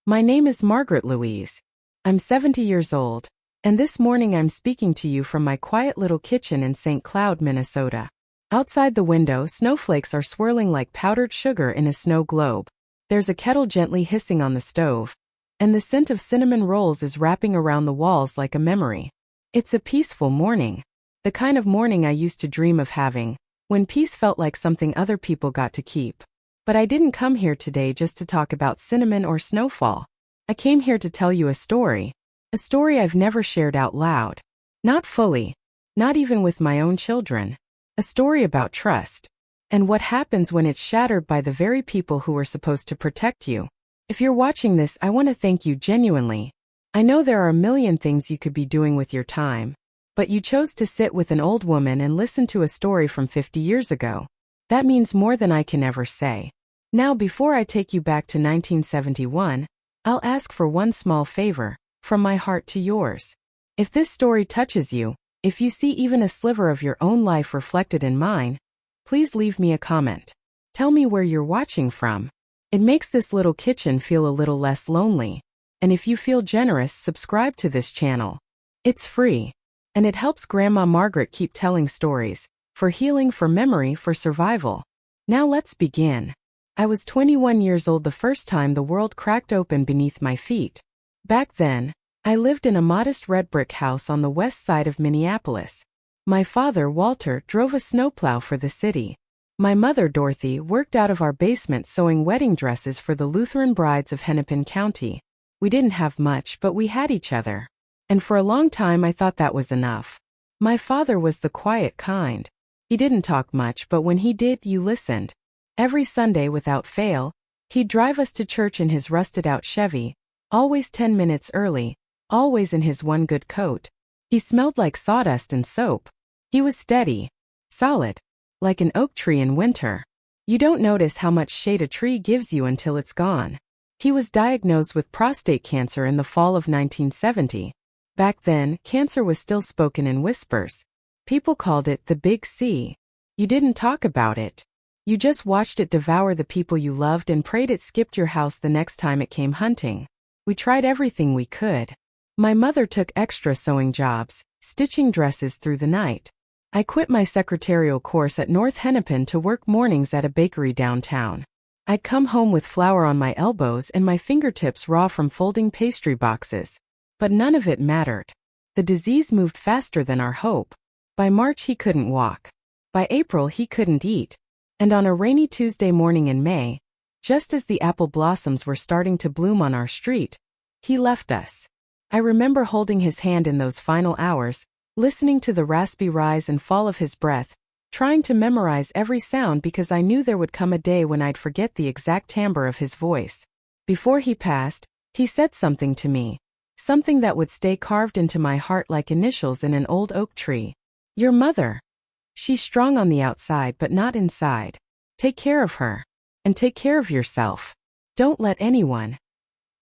My name is Margaret Louise. I'm 70 years old, and this morning I'm speaking to you from my quiet little kitchen in St. Cloud, Minnesota. Outside the window, snowflakes are swirling like powdered sugar in a snow globe. There's a kettle gently hissing on the stove, and the scent of cinnamon rolls is wrapping around the walls like a memory. It's a peaceful morning, the kind of morning I used to dream of having, when peace felt like something other people got to keep. But I didn't come here today just to talk about cinnamon or snowfall. I came here to tell you a story I've never shared out loud. Not fully, not even with my own children. A story about trust, and what happens when it's shattered by the very people who are supposed to protect you. If you're watching this, I want to thank you genuinely. I know there are a million things you could be doing with your time, but you chose to sit with an old woman and listen to a story from 50 years ago. That means more than I can ever say. Now, before I take you back to 1971, I'll ask for one small favor, from my heart to yours. If this story touches you, if you see even a sliver of your own life reflected in mine, please leave me a comment. Tell me where you're watching from. It makes this little kitchen feel a little less lonely. And if you feel generous, subscribe to this channel. It's free. And it helps Grandma Margaret keep telling stories, for healing, for memory, for survival. Now let's begin. I was 21 years old the first time the world cracked open beneath my feet. Back then, I lived in a modest red brick house on the west side of Minneapolis. My father, Walter, drove a snowplow for the city. My mother, Dorothy, worked out of our basement sewing wedding dresses for the Lutheran brides of Hennepin County. We didn't have much, but we had each other. And for a long time I thought that was enough. My father was the quiet kind. He didn't talk much, but when he did, you listened. Every Sunday without fail, he'd drive us to church in his rusted-out Chevy, always 10 minutes early, always in his one good coat. He smelled like sawdust and soap. He was steady, solid, like an oak tree in winter. You don't notice how much shade a tree gives you until it's gone. He was diagnosed with prostate cancer in the fall of 1970. Back then, cancer was still spoken in whispers. People called it the Big C. You didn't talk about it. You just watched it devour the people you loved and prayed it skipped your house the next time it came hunting. We tried everything we could. My mother took extra sewing jobs, stitching dresses through the night. I quit my secretarial course at North Hennepin to work mornings at a bakery downtown. I'd come home with flour on my elbows and my fingertips raw from folding pastry boxes. But none of it mattered. The disease moved faster than our hope. By March he couldn't walk. By April he couldn't eat. And on a rainy Tuesday morning in May, just as the apple blossoms were starting to bloom on our street, he left us. I remember holding his hand in those final hours, listening to the raspy rise and fall of his breath, trying to memorize every sound because I knew there would come a day when I'd forget the exact timbre of his voice. Before he passed, he said something to me. Something that would stay carved into my heart like initials in an old oak tree. Your mother. She's strong on the outside but not inside. Take care of her. And take care of yourself. Don't let anyone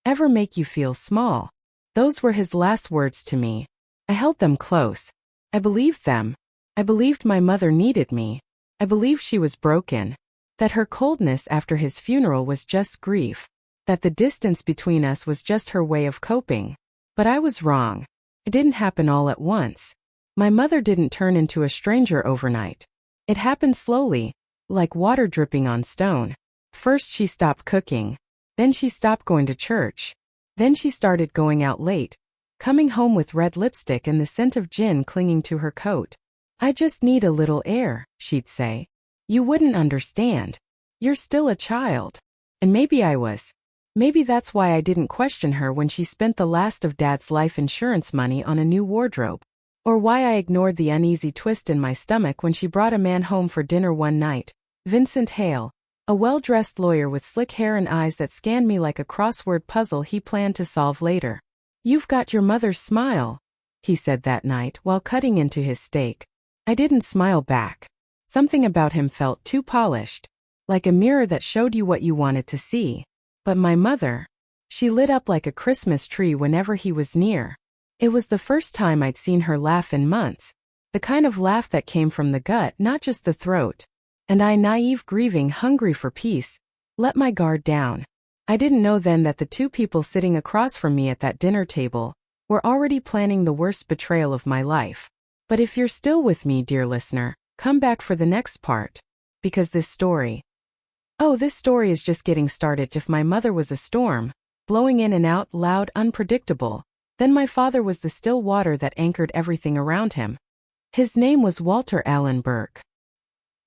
ever make you feel small. Those were his last words to me. I held them close. I believed them. I believed my mother needed me. I believed she was broken. That her coldness after his funeral was just grief. That the distance between us was just her way of coping. But I was wrong. It didn't happen all at once. My mother didn't turn into a stranger overnight. It happened slowly, like water dripping on stone. First she stopped cooking. Then she stopped going to church. Then she started going out late, coming home with red lipstick and the scent of gin clinging to her coat. I just need a little air, she'd say. You wouldn't understand. You're still a child. And maybe I was. Maybe that's why I didn't question her when she spent the last of Dad's life insurance money on a new wardrobe. Or why I ignored the uneasy twist in my stomach when she brought a man home for dinner one night, Vincent Hale, a well-dressed lawyer with slick hair and eyes that scanned me like a crossword puzzle he planned to solve later. You've got your mother's smile, he said that night while cutting into his steak. I didn't smile back. Something about him felt too polished, like a mirror that showed you what you wanted to see. But my mother, she lit up like a Christmas tree whenever he was near. It was the first time I'd seen her laugh in months, the kind of laugh that came from the gut, not just the throat. And I, naive, grieving, hungry for peace, let my guard down. I didn't know then that the two people sitting across from me at that dinner table were already planning the worst betrayal of my life. But if you're still with me, dear listener, come back for the next part. Because this story is just getting started. If my mother was a storm, blowing in and out, loud, unpredictable, then my father was the still water that anchored everything around him. His name was Walter Allen Burke.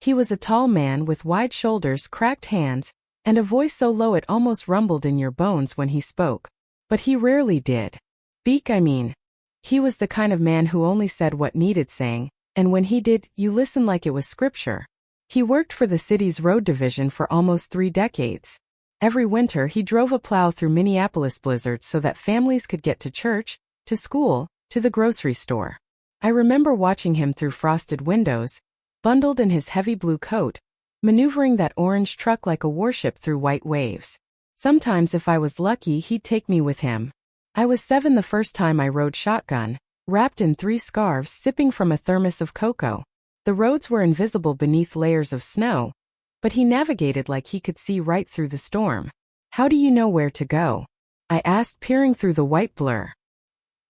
He was a tall man with wide shoulders, cracked hands, and a voice so low it almost rumbled in your bones when he spoke. But he rarely did. He was the kind of man who only said what needed saying, and when he did, you listened like it was scripture. He worked for the city's road division for almost 3 decades. Every winter he drove a plow through Minneapolis blizzards so that families could get to church, to school, to the grocery store. I remember watching him through frosted windows, bundled in his heavy blue coat, maneuvering that orange truck like a warship through white waves. Sometimes if I was lucky he'd take me with him. I was 7 the first time I rode shotgun, wrapped in 3 scarves, sipping from a thermos of cocoa. The roads were invisible beneath layers of snow, but he navigated like he could see right through the storm. How do you know where to go? I asked, peering through the white blur.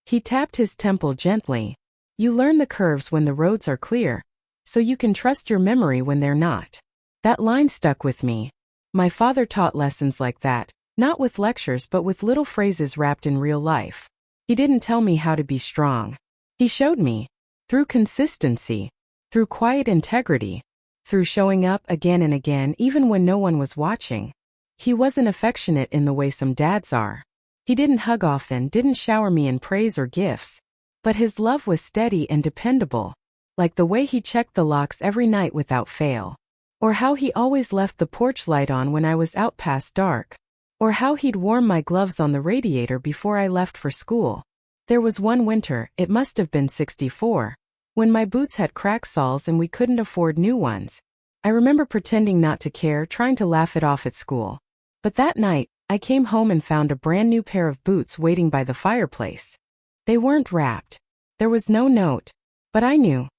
He tapped his temple gently. You learn the curves when the roads are clear, so you can trust your memory when they're not. That line stuck with me. My father taught lessons like that, not with lectures but with little phrases wrapped in real life. He didn't tell me how to be strong. He showed me. Through consistency. Through quiet integrity. Through showing up again and again even when no one was watching. He wasn't affectionate in the way some dads are. He didn't hug often, didn't shower me in praise or gifts. But his love was steady and dependable. Like the way he checked the locks every night without fail. Or how he always left the porch light on when I was out past dark. Or how he'd warm my gloves on the radiator before I left for school. There was one winter, it must have been 64, when my boots had cracked soles and we couldn't afford new ones. I remember pretending not to care, trying to laugh it off at school. But that night, I came home and found a brand new pair of boots waiting by the fireplace. They weren't wrapped. There was no note. But I knew.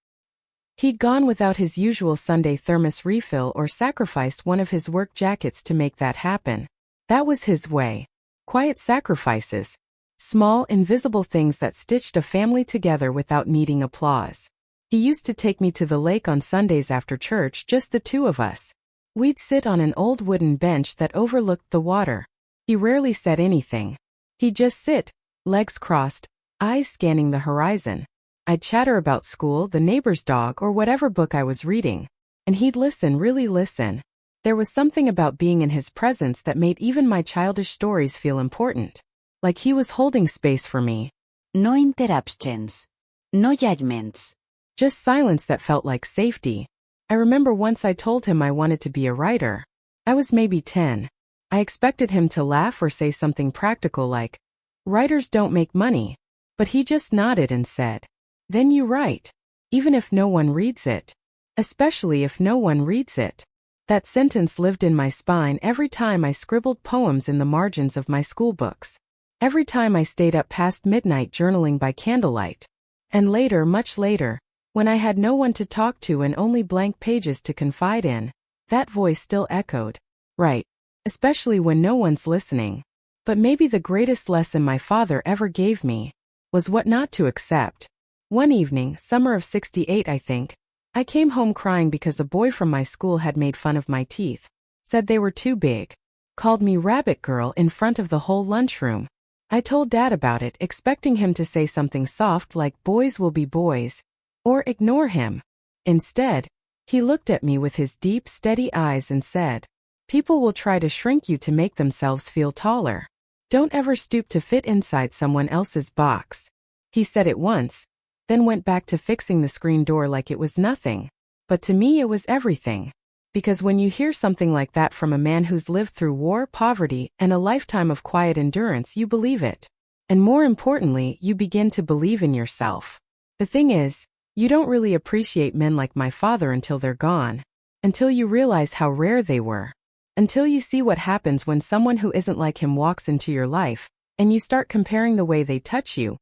He'd gone without his usual Sunday thermos refill or sacrificed one of his work jackets to make that happen. That was his way. Quiet sacrifices. Small, invisible things that stitched a family together without needing applause. He used to take me to the lake on Sundays after church, just the two of us. We'd sit on an old wooden bench that overlooked the water. He rarely said anything. He'd just sit, legs crossed, eyes scanning the horizon. I'd chatter about school, the neighbor's dog, or whatever book I was reading. And he'd listen, really listen. There was something about being in his presence that made even my childish stories feel important. Like he was holding space for me. No interruptions. No judgments. Just silence that felt like safety. I remember once I told him I wanted to be a writer. I was maybe 10. I expected him to laugh or say something practical like, "Writers don't make money." But he just nodded and said, "Then you write. Even if no one reads it. Especially if no one reads it." That sentence lived in my spine every time I scribbled poems in the margins of my school books. Every time I stayed up past midnight journaling by candlelight. And later, much later, when I had no one to talk to and only blank pages to confide in, that voice still echoed. Right. Especially when no one's listening. But maybe the greatest lesson my father ever gave me was what not to accept. One evening, summer of '68 I think, I came home crying because a boy from my school had made fun of my teeth, said they were too big, called me rabbit girl in front of the whole lunchroom. I told Dad about it, expecting him to say something soft like boys will be boys, or ignore him. Instead, he looked at me with his deep, steady eyes and said, "People will try to shrink you to make themselves feel taller. Don't ever stoop to fit inside someone else's box." He said it once, then went back to fixing the screen door like it was nothing. But to me it was everything. Because when you hear something like that from a man who's lived through war, poverty, and a lifetime of quiet endurance, you believe it. And more importantly, you begin to believe in yourself. The thing is, you don't really appreciate men like my father until they're gone. Until you realize how rare they were. Until you see what happens when someone who isn't like him walks into your life, and you start comparing the way they touch you,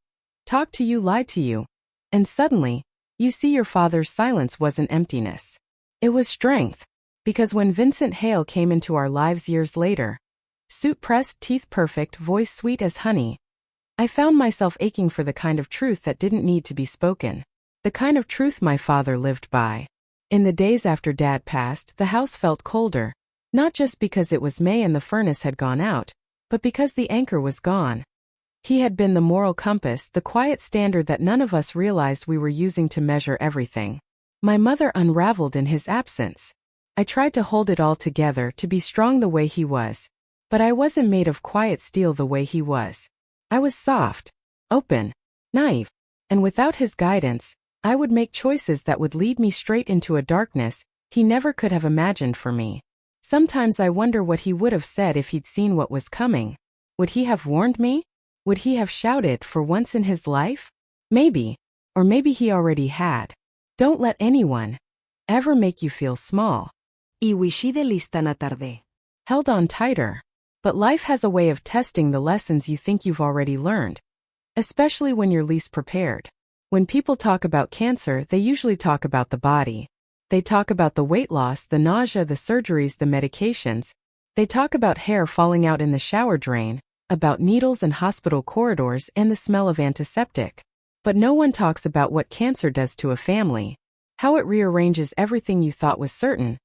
talk to you, lie to you. And suddenly, you see your father's silence wasn't emptiness. It was strength. Because when Vincent Hale came into our lives years later, Suit pressed, teeth perfect, voice sweet as honey. I found myself aching for the kind of truth that didn't need to be spoken. The kind of truth my father lived by. In the days after Dad passed, the house felt colder. Not just because it was May and the furnace had gone out, but because the anchor was gone. He had been the moral compass, the quiet standard that none of us realized we were using to measure everything. My mother unraveled in his absence. I tried to hold it all together, to be strong the way he was. But I wasn't made of quiet steel the way he was. I was soft, open, naive, and without his guidance, I would make choices that would lead me straight into a darkness he never could have imagined for me. Sometimes I wonder what he would have said if he'd seen what was coming. Would he have warned me? Would he have shouted for once in his life? Maybe. Or maybe he already had. Don't let anyone ever make you feel small. Y uscì lista na tarde. Held on tighter. But life has a way of testing the lessons you think you've already learned. Especially when you're least prepared. When people talk about cancer, they usually talk about the body. They talk about the weight loss, the nausea, the surgeries, the medications. They talk about hair falling out in the shower drain, about needles and hospital corridors and the smell of antiseptic. But no one talks about what cancer does to a family. How it rearranges everything you thought was certain.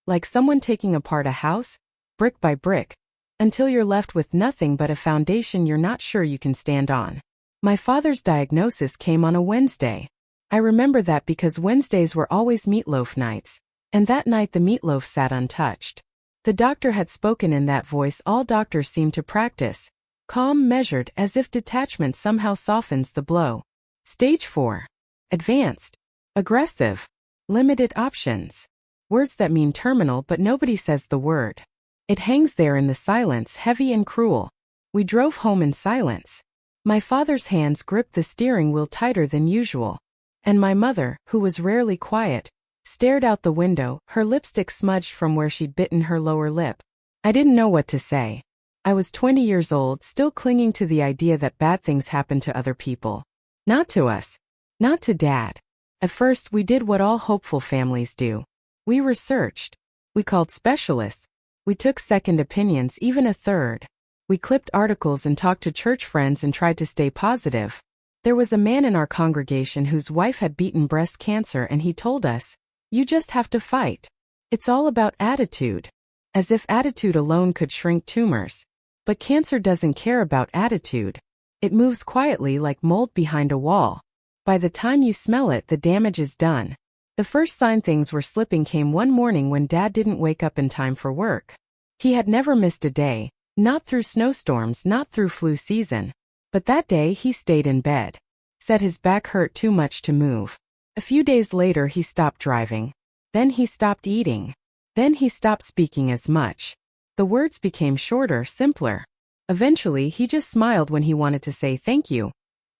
Like someone taking apart a house, brick by brick, until you're left with nothing but a foundation you're not sure you can stand on. My father's diagnosis came on a Wednesday. I remember that because Wednesdays were always meatloaf nights, and that night the meatloaf sat untouched. The doctor had spoken in that voice all doctors seem to practice, calm, measured, as if detachment somehow softens the blow. Stage 4. Advanced. Aggressive. Limited options. Words that mean terminal, but nobody says the word. It hangs there in the silence, heavy and cruel. We drove home in silence. My father's hands gripped the steering wheel tighter than usual. And my mother, who was rarely quiet, stared out the window, her lipstick smudged from where she'd bitten her lower lip. I didn't know what to say. I was 20 years old, still clinging to the idea that bad things happen to other people. Not to us. Not to Dad. At first, we did what all hopeful families do. We researched. We called specialists. We took second opinions, even a third. We clipped articles and talked to church friends and tried to stay positive. There was a man in our congregation whose wife had beaten breast cancer, and he told us, "You just have to fight. It's all about attitude." As if attitude alone could shrink tumors. But cancer doesn't care about attitude. It moves quietly like mold behind a wall. By the time you smell it, the damage is done. The first sign things were slipping came one morning when Dad didn't wake up in time for work. He had never missed a day, not through snowstorms, not through flu season. But that day he stayed in bed. Said his back hurt too much to move. A few days later he stopped driving. Then he stopped eating. Then he stopped speaking as much. The words became shorter, simpler. Eventually he just smiled when he wanted to say thank you.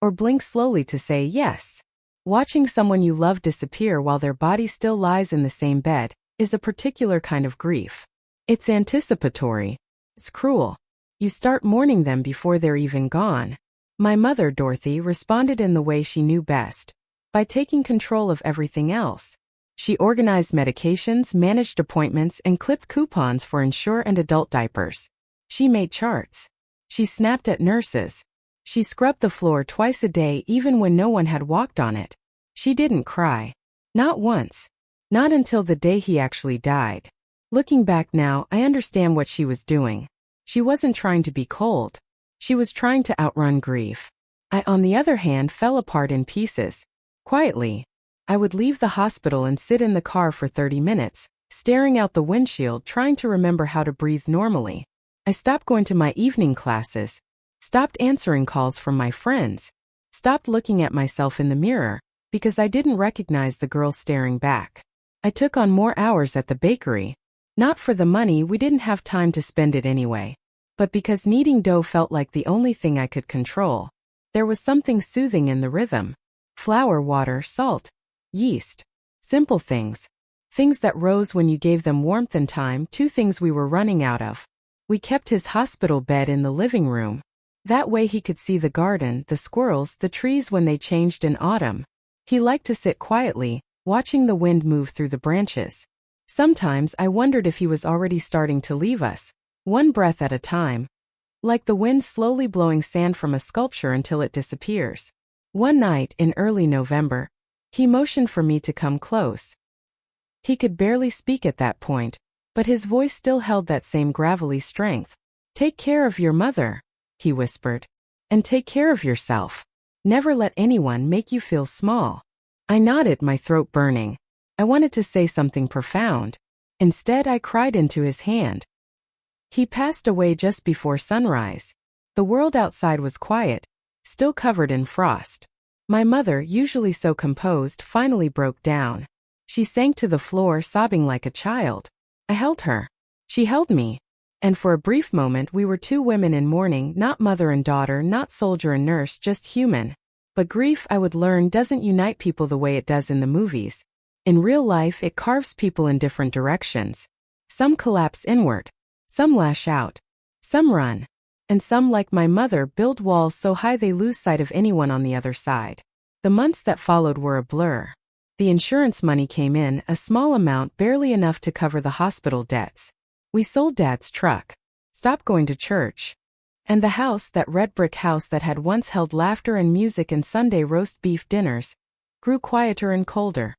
Or blinked slowly to say yes. Watching someone you love disappear while their body still lies in the same bed is a particular kind of grief. It's anticipatory. It's cruel. You start mourning them before they're even gone. My mother, Dorothy, responded in the way she knew best. By taking control of everything else. She organized medications, managed appointments, and clipped coupons for Ensure and adult diapers. She made charts. She snapped at nurses. She scrubbed the floor twice a day even when no one had walked on it. She didn't cry. Not once. Not until the day he actually died. Looking back now, I understand what she was doing. She wasn't trying to be cold. She was trying to outrun grief. I, on the other hand, fell apart in pieces. Quietly. I would leave the hospital and sit in the car for 30 minutes, staring out the windshield, trying to remember how to breathe normally. I stopped going to my evening classes. Stopped answering calls from my friends. Stopped looking at myself in the mirror, because I didn't recognize the girl staring back. I took on more hours at the bakery. Not for the money, we didn't have time to spend it anyway. But because kneading dough felt like the only thing I could control. There was something soothing in the rhythm. Flour, water, salt, yeast. Simple things. Things that rose when you gave them warmth and time, 2 things we were running out of. We kept his hospital bed in the living room. That way he could see the garden, the squirrels, the trees when they changed in autumn. He liked to sit quietly, watching the wind move through the branches. Sometimes I wondered if he was already starting to leave us. one breath at a time, like the wind slowly blowing sand from a sculpture until it disappears. One night in early November, he motioned for me to come close. He could barely speak at that point, but his voice still held that same gravelly strength. "Take care of your mother," he whispered. "And take care of yourself. Never let anyone make you feel small." I nodded, my throat burning. I wanted to say something profound. Instead, I cried into his hand. He passed away just before sunrise. The world outside was quiet, still covered in frost. My mother, usually so composed, finally broke down. She sank to the floor, sobbing like a child. I held her. She held me. And for a brief moment we were two women in mourning, not mother and daughter, not soldier and nurse, just human. But grief, I would learn, doesn't unite people the way it does in the movies. In real life, it carves people in different directions. Some collapse inward. Some lash out. Some run. And some, like my mother, build walls so high they lose sight of anyone on the other side. The months that followed were a blur. The insurance money came in, a small amount, barely enough to cover the hospital debts. We sold Dad's truck, stopped going to church. And the house, that red brick house that had once held laughter and music and Sunday roast beef dinners, grew quieter and colder.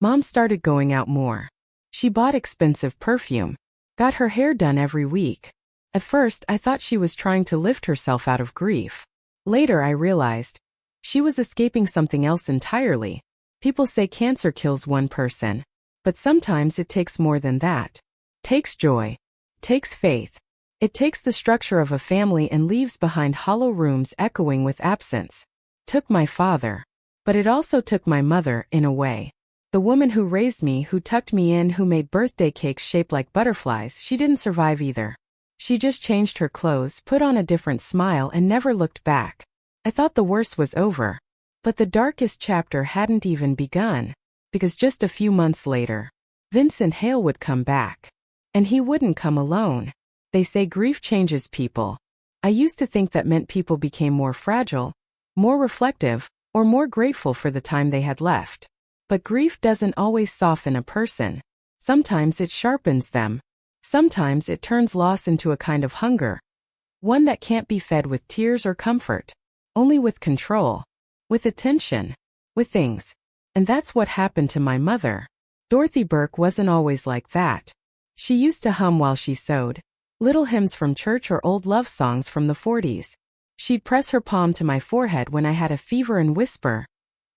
Mom started going out more. She bought expensive perfume, got her hair done every week. At first, I thought she was trying to lift herself out of grief. Later, I realized she was escaping something else entirely. People say cancer kills one person, but sometimes it takes more than that. Takes joy, takes faith. It takes the structure of a family and leaves behind hollow rooms echoing with absence. Took my father. But it also took my mother, in a way. The woman who raised me, who tucked me in, who made birthday cakes shaped like butterflies, she didn't survive either. She just changed her clothes, put on a different smile, and never looked back. I thought the worst was over. But the darkest chapter hadn't even begun. Because just a few months later, Vincent Hale would come back. And he wouldn't come alone. They say grief changes people. I used to think that meant people became more fragile, more reflective, or more grateful for the time they had left. But grief doesn't always soften a person. Sometimes it sharpens them. Sometimes it turns loss into a kind of hunger. One that can't be fed with tears or comfort. Only with control. With attention. With things. And that's what happened to my mother. Dorothy Burke wasn't always like that. She used to hum while she sewed. Little hymns from church or old love songs from the 40s. She'd press her palm to my forehead when I had a fever and whisper,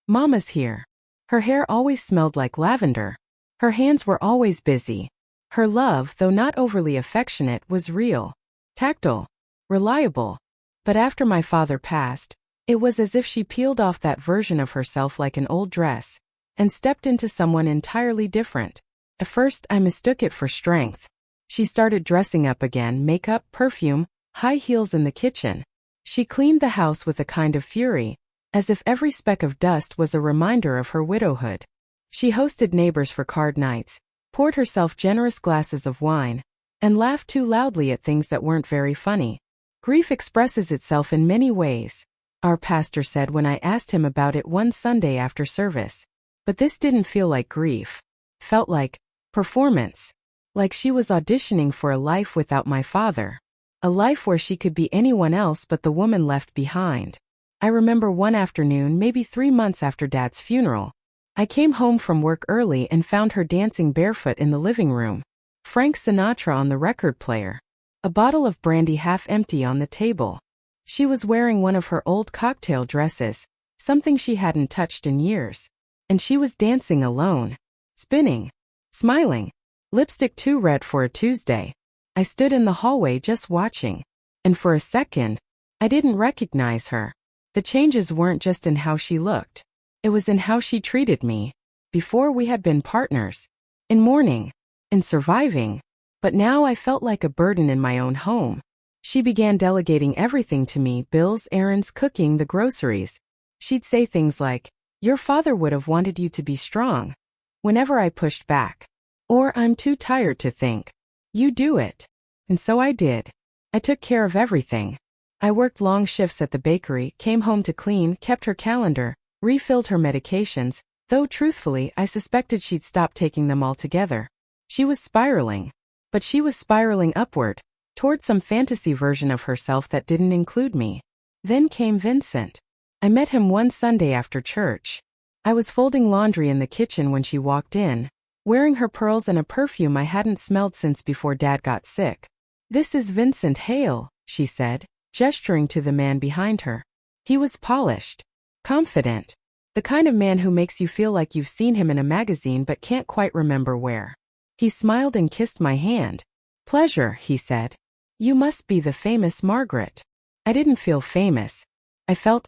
"Mama's here." Her hair always smelled like lavender. Her hands were always busy. Her love, though not overly affectionate, was real, tactile, reliable. But after my father passed, it was as if she peeled off that version of herself like an old dress, and stepped into someone entirely different. At first, I mistook it for strength. She started dressing up again, makeup, perfume, high heels in the kitchen. She cleaned the house with a kind of fury, as if every speck of dust was a reminder of her widowhood. She hosted neighbors for card nights, poured herself generous glasses of wine, and laughed too loudly at things that weren't very funny. Grief expresses itself in many ways, our pastor said when I asked him about it one Sunday after service. But this didn't feel like grief. Felt like performance. Like she was auditioning for a life without my father. A life where she could be anyone else but the woman left behind. I remember one afternoon, maybe 3 months after Dad's funeral. I came home from work early and found her dancing barefoot in the living room. Frank Sinatra on the record player. A bottle of brandy half empty on the table. She was wearing one of her old cocktail dresses, something she hadn't touched in years. And she was dancing alone. Spinning. Smiling. Lipstick too red for a Tuesday. I stood in the hallway just watching. And for a second, I didn't recognize her. The changes weren't just in how she looked. It was in how she treated me. Before we had been partners. In mourning. In surviving. But now I felt like a burden in my own home. She began delegating everything to me, bills, errands, cooking, the groceries. She'd say things like, "Your father would have wanted you to be strong." Whenever I pushed back. Or, "I'm too tired to think." "You do it." And so I did. I took care of everything. I worked long shifts at the bakery, came home to clean, kept her calendar, refilled her medications, though truthfully I suspected she'd stopped taking them altogether. She was spiraling. But she was spiraling upward, toward some fantasy version of herself that didn't include me. Then came Vincent. I met him one Sunday after church. I was folding laundry in the kitchen when she walked in, wearing her pearls and a perfume I hadn't smelled since before Dad got sick. "This is Vincent Hale," she said, gesturing to the man behind her. He was polished, confident, the kind of man who makes you feel like you've seen him in a magazine but can't quite remember where. He smiled and kissed my hand. "Pleasure," he said. "You must be the famous Margaret." I didn't feel famous. I felt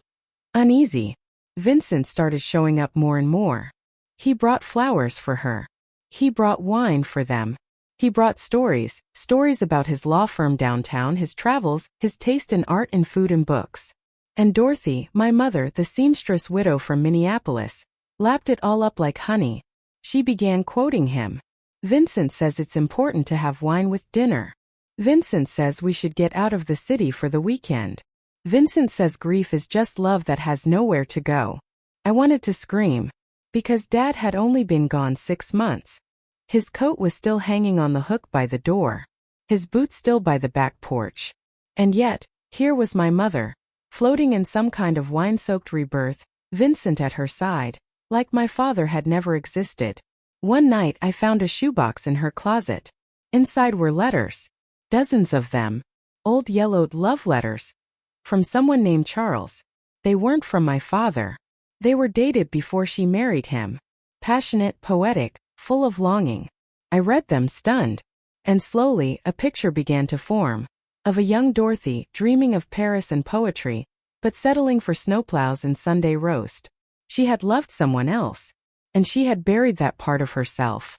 uneasy. Vincent started showing up more and more. He brought flowers for her. He brought wine for them. He brought stories about his law firm downtown, his travels, his taste in art and food and books. And Dorothy, my mother, the seamstress widow from Minneapolis, lapped it all up like honey. She began quoting him. "Vincent says it's important to have wine with dinner. Vincent says we should get out of the city for the weekend. Vincent says grief is just love that has nowhere to go." I wanted to scream, because Dad had only been gone 6 months. His coat was still hanging on the hook by the door, his boots still by the back porch. And yet, here was my mother, floating in some kind of wine-soaked rebirth, Vincent at her side, like my father had never existed. One night I found a shoebox in her closet. Inside were letters, dozens of them, old yellowed love letters, from someone named Charles. They weren't from my father. They were dated before she married him. Passionate, poetic, full of longing. I read them stunned. And slowly, a picture began to form. Of a young Dorothy, dreaming of Paris and poetry, but settling for snowplows and Sunday roast. She had loved someone else. And she had buried that part of herself.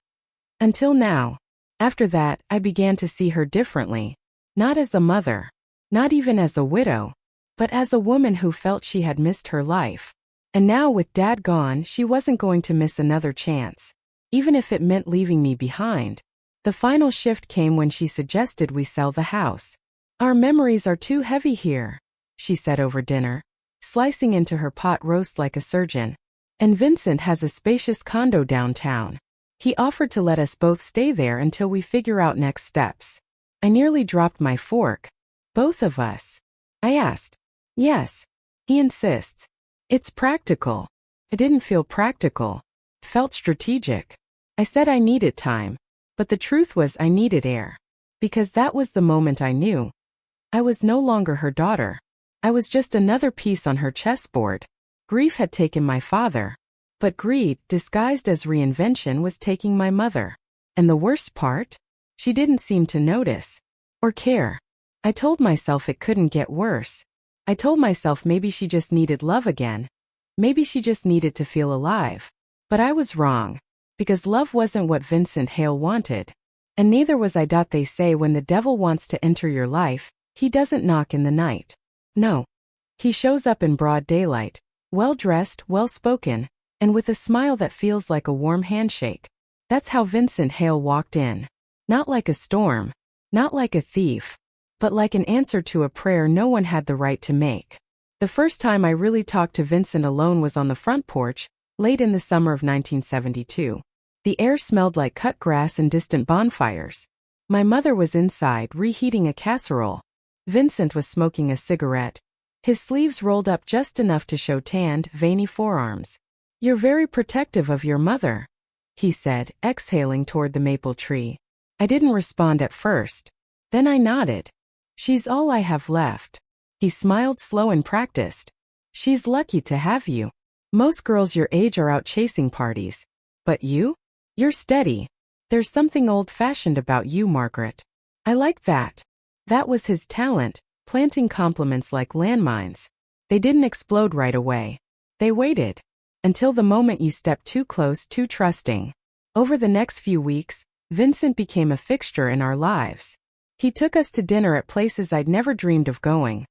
Until now. After that, I began to see her differently. Not as a mother. Not even as a widow. But as a woman who felt she had missed her life. And now with Dad gone, she wasn't going to miss another chance. Even if it meant leaving me behind. The final shift came when she suggested we sell the house. "Our memories are too heavy here," she said over dinner, slicing into her pot roast like a surgeon. "And Vincent has a spacious condo downtown. He offered to let us both stay there until we figure out next steps." I nearly dropped my fork. "Both of us?" I asked. "Yes," he insists. "It's practical." It didn't feel practical. It felt strategic. I said I needed time. But the truth was I needed air. Because that was the moment I knew. I was no longer her daughter. I was just another piece on her chessboard. Grief had taken my father. But greed, disguised as reinvention, was taking my mother. And the worst part? She didn't seem to notice. Or care. I told myself it couldn't get worse. I told myself maybe she just needed love again. Maybe she just needed to feel alive. But I was wrong. Because love wasn't what Vincent Hale wanted. And neither was I. They say when the devil wants to enter your life, he doesn't knock in the night. No. He shows up in broad daylight, well-dressed, well-spoken, and with a smile that feels like a warm handshake. That's how Vincent Hale walked in. Not like a storm. Not like a thief. But like an answer to a prayer no one had the right to make. The first time I really talked to Vincent alone was on the front porch, late in the summer of 1972. The air smelled like cut grass and distant bonfires. My mother was inside, reheating a casserole. Vincent was smoking a cigarette. His sleeves rolled up just enough to show tanned, veiny forearms. "You're very protective of your mother," he said, exhaling toward the maple tree. I didn't respond at first. Then I nodded. "She's all I have left." He smiled slow and practiced. "She's lucky to have you. Most girls your age are out chasing parties. But you? You're steady. There's something old-fashioned about you, Margaret." I like that. That was his talent, planting compliments like landmines. They didn't explode right away. They waited. Until the moment you stepped too close, too trusting. Over the next few weeks, Vincent became a fixture in our lives. He took us to dinner at places I'd never dreamed of going.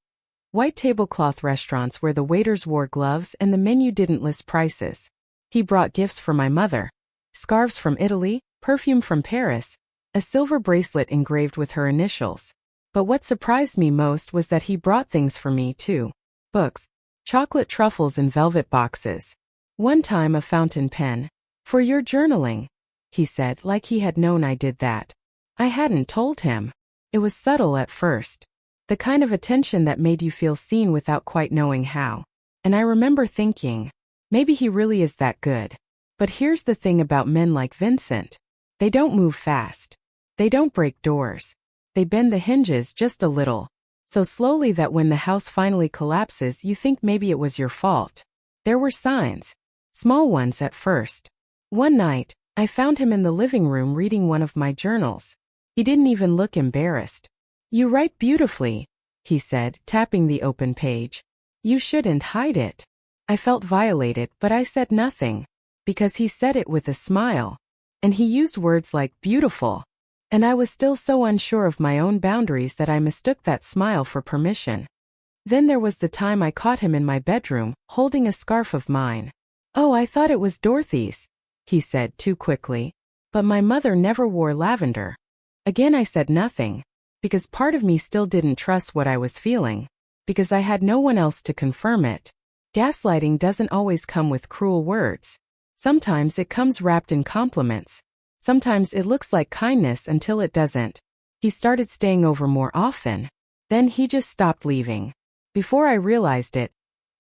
White tablecloth restaurants where the waiters wore gloves and the menu didn't list prices. He brought gifts for my mother. Scarves from Italy, perfume from Paris, a silver bracelet engraved with her initials. But what surprised me most was that he brought things for me too. Books, chocolate truffles in velvet boxes. One time a fountain pen. "For your journaling," he said, like he had known I did that. I hadn't told him. It was subtle at first. The kind of attention that made you feel seen without quite knowing how. And I remember thinking, maybe he really is that good. But here's the thing about men like Vincent. They don't move fast. They don't break doors. They bend the hinges just a little. So slowly that when the house finally collapses, you think maybe it was your fault. There were signs. Small ones at first. One night, I found him in the living room reading one of my journals. He didn't even look embarrassed. "You write beautifully," he said, tapping the open page. "You shouldn't hide it." I felt violated, but I said nothing. Because he said it with a smile. And he used words like beautiful. And I was still so unsure of my own boundaries that I mistook that smile for permission. Then there was the time I caught him in my bedroom, holding a scarf of mine. "Oh, I thought it was Dorothy's," he said too quickly. "But my mother never wore lavender." Again I said nothing. Because part of me still didn't trust what I was feeling. Because I had no one else to confirm it. Gaslighting doesn't always come with cruel words. Sometimes it comes wrapped in compliments. Sometimes it looks like kindness until it doesn't. He started staying over more often. Then he just stopped leaving. Before I realized it,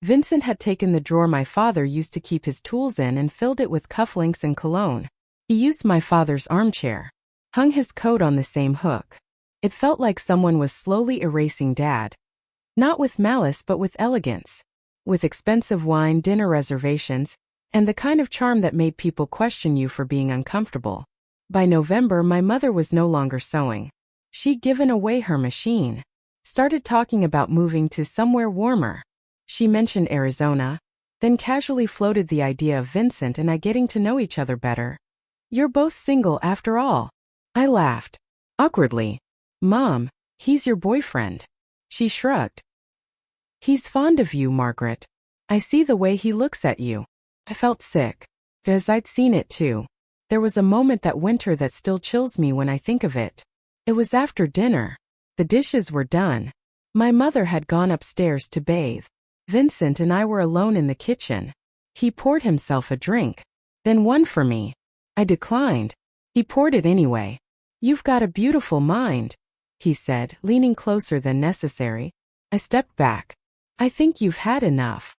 Vincent had taken the drawer my father used to keep his tools in and filled it with cufflinks and cologne. He used my father's armchair. Hung his coat on the same hook. It felt like someone was slowly erasing Dad. Not with malice but with elegance. With expensive wine, dinner reservations, and the kind of charm that made people question you for being uncomfortable. By November, my mother was no longer sewing. She'd given away her machine. Started talking about moving to somewhere warmer. She mentioned Arizona, then casually floated the idea of Vincent and I getting to know each other better. "You're both single after all." I laughed. Awkwardly. "Mom, he's your boyfriend." She shrugged. "He's fond of you, Margaret. I see the way he looks at you." I felt sick. Because I'd seen it too. There was a moment that winter that still chills me when I think of it. It was after dinner. The dishes were done. My mother had gone upstairs to bathe. Vincent and I were alone in the kitchen. He poured himself a drink. Then one for me. I declined. He poured it anyway. "You've got a beautiful mind," he said, leaning closer than necessary. I stepped back. "I think you've had enough."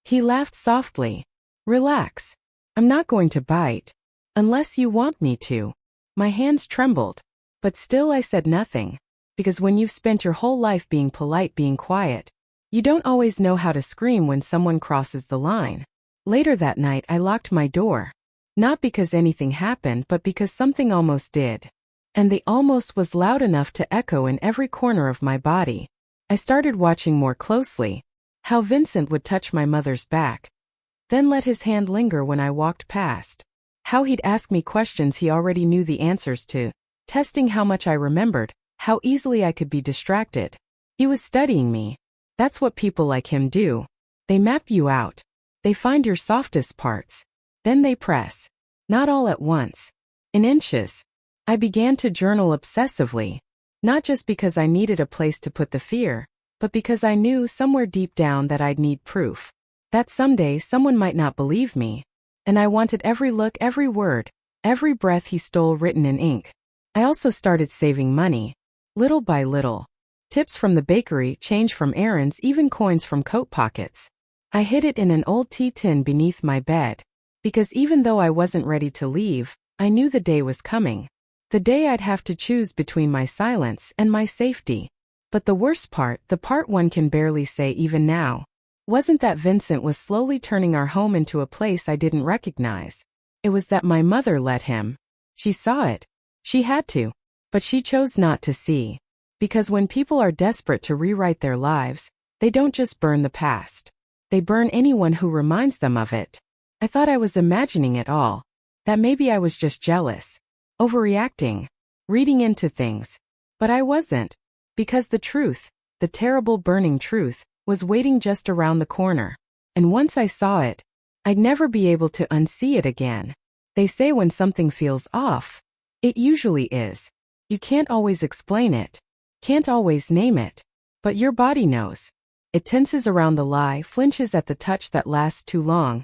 He laughed softly. "Relax. I'm not going to bite. Unless you want me to." My hands trembled. But still I said nothing. Because when you've spent your whole life being polite, being quiet, you don't always know how to scream when someone crosses the line. Later that night I locked my door. Not because anything happened but because something almost did. And the almost was loud enough to echo in every corner of my body. I started watching more closely. How Vincent would touch my mother's back. Then let his hand linger when I walked past. How he'd ask me questions he already knew the answers to. Testing how much I remembered, how easily I could be distracted. He was studying me. That's what people like him do. They map you out. They find your softest parts. Then they press. Not all at once. In inches. I began to journal obsessively. Not just because I needed a place to put the fear, but because I knew somewhere deep down that I'd need proof. That someday someone might not believe me. And I wanted every look, every word, every breath he stole written in ink. I also started saving money. Little by little. Tips from the bakery, change from errands, even coins from coat pockets. I hid it in an old tea tin beneath my bed. Because even though I wasn't ready to leave, I knew the day was coming. The day I'd have to choose between my silence and my safety. But the worst part, the part one can barely say even now, wasn't that Vincent was slowly turning our home into a place I didn't recognize. It was that my mother let him. She saw it. She had to. But she chose not to see. Because when people are desperate to rewrite their lives, they don't just burn the past. They burn anyone who reminds them of it. I thought I was imagining it all. That maybe I was just jealous. Overreacting. Reading into things. But I wasn't. Because the truth, the terrible burning truth, was waiting just around the corner. And once I saw it, I'd never be able to unsee it again. They say when something feels off, it usually is. You can't always explain it. Can't always name it. But your body knows. It tenses around the lie, flinches at the touch that lasts too long,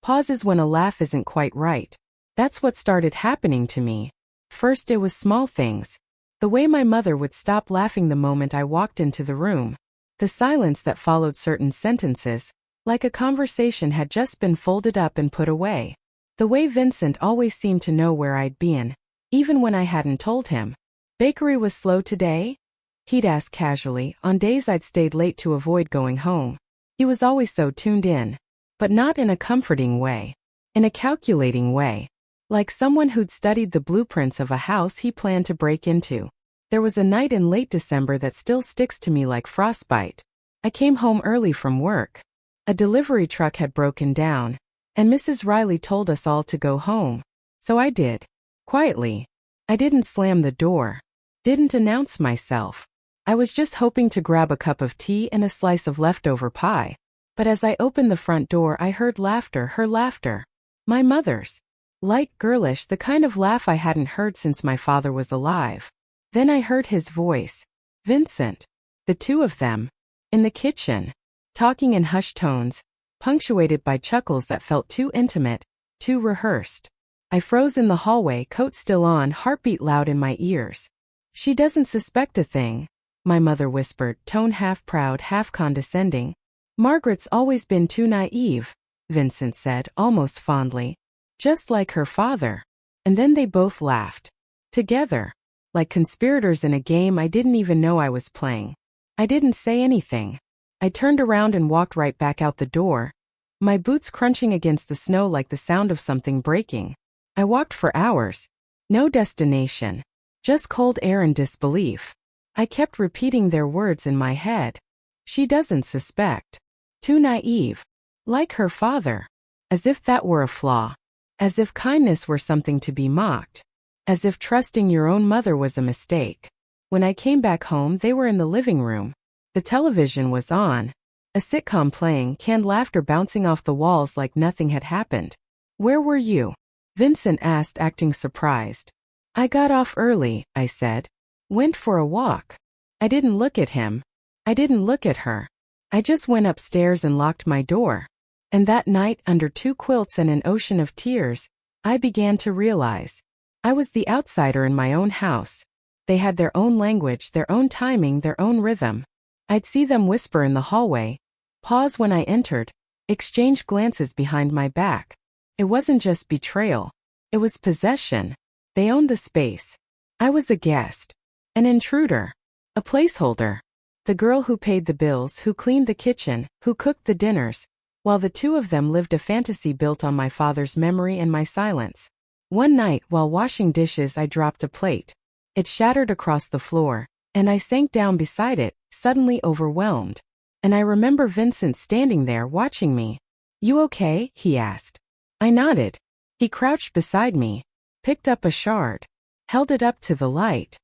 pauses when a laugh isn't quite right. That's what started happening to me. First it was small things. The way my mother would stop laughing the moment I walked into the room. The silence that followed certain sentences, like a conversation had just been folded up and put away. The way Vincent always seemed to know where I'd been, even when I hadn't told him. "Bakery was slow today?" he'd ask casually, on days I'd stayed late to avoid going home. He was always so tuned in, but not in a comforting way. In a calculating way. Like someone who'd studied the blueprints of a house he planned to break into. There was a night in late December that still sticks to me like frostbite. I came home early from work. A delivery truck had broken down, and Mrs. Riley told us all to go home. So I did. Quietly. I didn't slam the door. Didn't announce myself. I was just hoping to grab a cup of tea and a slice of leftover pie. But as I opened the front door, I heard laughter, her laughter. My mother's. Light, girlish, the kind of laugh I hadn't heard since my father was alive. Then I heard his voice. Vincent. The two of them. In the kitchen. Talking in hushed tones, punctuated by chuckles that felt too intimate, too rehearsed. I froze in the hallway, coat still on, heartbeat loud in my ears. "She doesn't suspect a thing," my mother whispered, tone half proud, half condescending. "Margaret's always been too naive," Vincent said, almost fondly. "Just like her father." And then they both laughed. Together. Like conspirators in a game I didn't even know I was playing. I didn't say anything. I turned around and walked right back out the door, my boots crunching against the snow like the sound of something breaking. I walked for hours. No destination. Just cold air and disbelief. I kept repeating their words in my head. She doesn't suspect. Too naive. Like her father. As if that were a flaw. As if kindness were something to be mocked. As if trusting your own mother was a mistake. When I came back home, they were in the living room. The television was on. A sitcom playing, canned laughter bouncing off the walls like nothing had happened. "Where were you?" Vincent asked, acting surprised. "I got off early," I said. "Went for a walk." I didn't look at him. I didn't look at her. I just went upstairs and locked my door. And that night, under 2 quilts and an ocean of tears, I began to realize. I was the outsider in my own house. They had their own language, their own timing, their own rhythm. I'd see them whisper in the hallway, pause when I entered, exchange glances behind my back. It wasn't just betrayal. It was possession. They owned the space. I was a guest. An intruder. A placeholder. The girl who paid the bills, who cleaned the kitchen, who cooked the dinners, while the two of them lived a fantasy built on my father's memory and my silence. One night, while washing dishes, I dropped a plate. It shattered across the floor, and I sank down beside it, suddenly overwhelmed. And I remember Vincent standing there watching me. "You okay?" he asked. I nodded. He crouched beside me, picked up a shard, held it up to the light.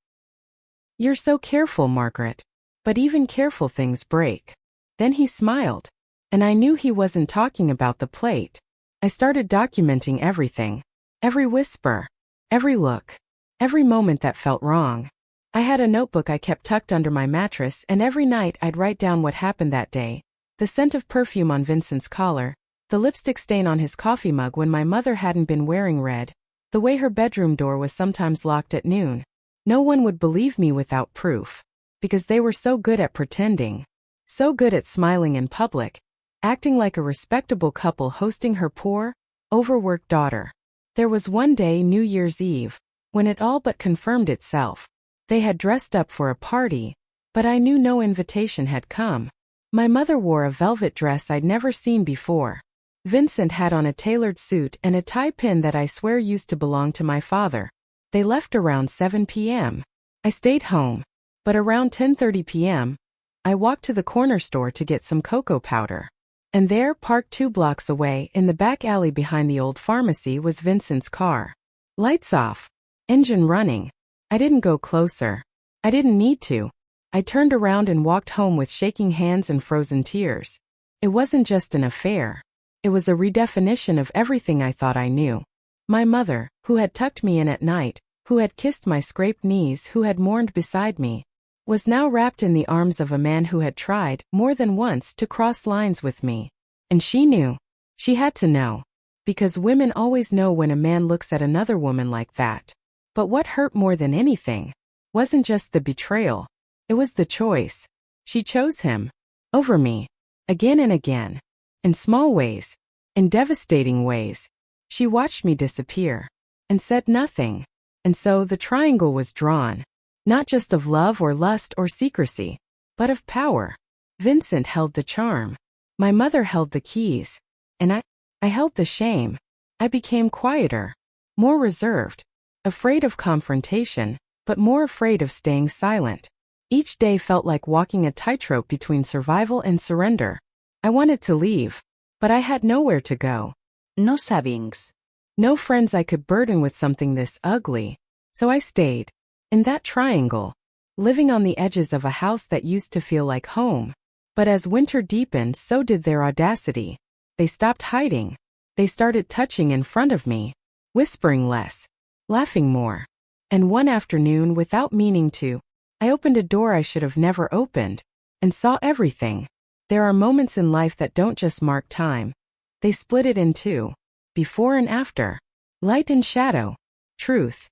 "You're so careful, Margaret. But even careful things break." Then he smiled. And I knew he wasn't talking about the plate. I started documenting everything. Every whisper. Every look. Every moment that felt wrong. I had a notebook I kept tucked under my mattress, and every night I'd write down what happened that day. The scent of perfume on Vincent's collar. The lipstick stain on his coffee mug when my mother hadn't been wearing red. The way her bedroom door was sometimes locked at noon. No one would believe me without proof. Because they were so good at pretending. So good at smiling in public. Acting like a respectable couple hosting her poor, overworked daughter. There was one day, New Year's Eve, when it all but confirmed itself. They had dressed up for a party, but I knew no invitation had come. My mother wore a velvet dress I'd never seen before. Vincent had on a tailored suit and a tie pin that I swear used to belong to my father. They left around 7 p.m. I stayed home, but around 10:30 p.m., I walked to the corner store to get some cocoa powder. And there, parked 2 blocks away, in the back alley behind the old pharmacy, was Vincent's car. Lights off. Engine running. I didn't go closer. I didn't need to. I turned around and walked home with shaking hands and frozen tears. It wasn't just an affair. It was a redefinition of everything I thought I knew. My mother, who had tucked me in at night, who had kissed my scraped knees, who had mourned beside me, was now wrapped in the arms of a man who had tried, more than once, to cross lines with me. And she knew. She had to know. Because women always know when a man looks at another woman like that. But what hurt more than anything wasn't just the betrayal. It was the choice. She chose him. Over me. Again and again. In small ways. In devastating ways. She watched me disappear. And said nothing. And so the triangle was drawn. Not just of love or lust or secrecy. But of power. Vincent held the charm. My mother held the keys. And I held the shame. I became quieter. More reserved. Afraid of confrontation, but more afraid of staying silent. Each day felt like walking a tightrope between survival and surrender. I wanted to leave, but I had nowhere to go. No savings. No friends I could burden with something this ugly. So I stayed. In that triangle. Living on the edges of a house that used to feel like home. But as winter deepened, so did their audacity. They stopped hiding. They started touching in front of me. Whispering less. Laughing more. And one afternoon, without meaning to, I opened a door I should have never opened. And saw everything. There are moments in life that don't just mark time. They split it in two. Before and after. Light and shadow. Truth.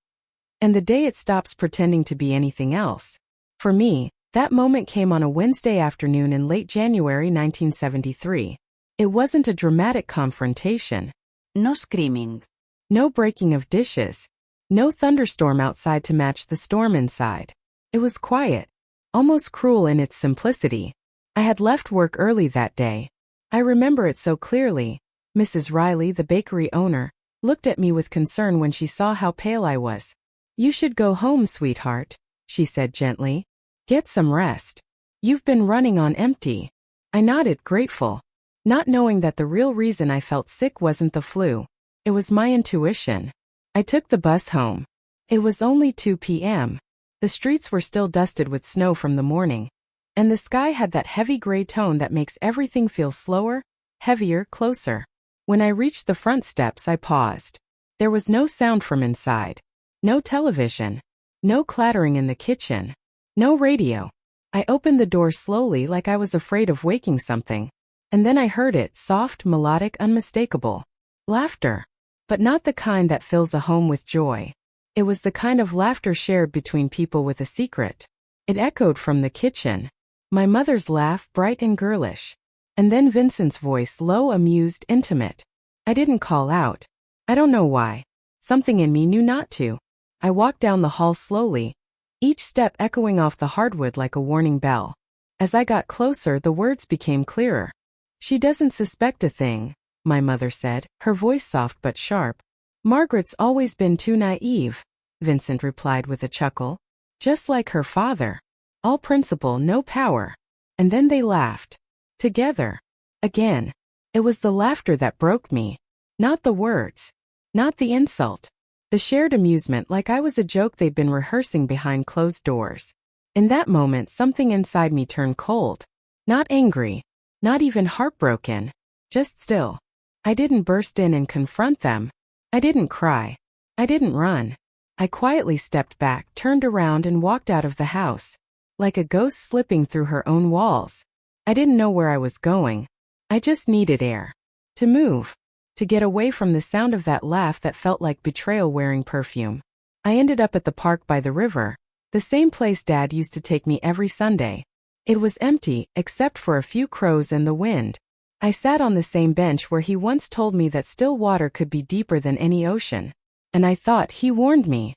And the day it stops pretending to be anything else. For me, that moment came on a Wednesday afternoon in late January 1973. It wasn't a dramatic confrontation. No screaming. No breaking of dishes. No thunderstorm outside to match the storm inside. It was quiet. Almost cruel in its simplicity. I had left work early that day. I remember it so clearly. Mrs. Riley, the bakery owner, looked at me with concern when she saw how pale I was. "You should go home, sweetheart," she said gently. "Get some rest. You've been running on empty." I nodded, grateful. Not knowing that the real reason I felt sick wasn't the flu. It was my intuition. I took the bus home. It was only 2 p.m. The streets were still dusted with snow from the morning. And the sky had that heavy gray tone that makes everything feel slower, heavier, closer. When I reached the front steps, I paused. There was no sound from inside. No television. No clattering in the kitchen. No radio. I opened the door slowly like I was afraid of waking something. And then I heard it, soft, melodic, unmistakable. Laughter. But not the kind that fills a home with joy. It was the kind of laughter shared between people with a secret. It echoed from the kitchen. My mother's laugh, bright and girlish. And then Vincent's voice, low, amused, intimate. I didn't call out. I don't know why. Something in me knew not to. I walked down the hall slowly, each step echoing off the hardwood like a warning bell. As I got closer, the words became clearer. "She doesn't suspect a thing," my mother said, her voice soft but sharp. "Margaret's always been too naive," Vincent replied with a chuckle. "Just like her father. All principle, no power." And then they laughed. Together. Again. It was the laughter that broke me. Not the words. Not the insult. The shared amusement, like I was a joke they'd been rehearsing behind closed doors. In that moment, something inside me turned cold. Not angry. Not even heartbroken. Just still. I didn't burst in and confront them. I didn't cry. I didn't run. I quietly stepped back, turned around and walked out of the house. Like a ghost slipping through her own walls. I didn't know where I was going. I just needed air. To move. To get away from the sound of that laugh that felt like betrayal wearing perfume. I ended up at the park by the river. The same place Dad used to take me every Sunday. It was empty, except for a few crows and the wind. I sat on the same bench where he once told me that still water could be deeper than any ocean. And I thought, he warned me.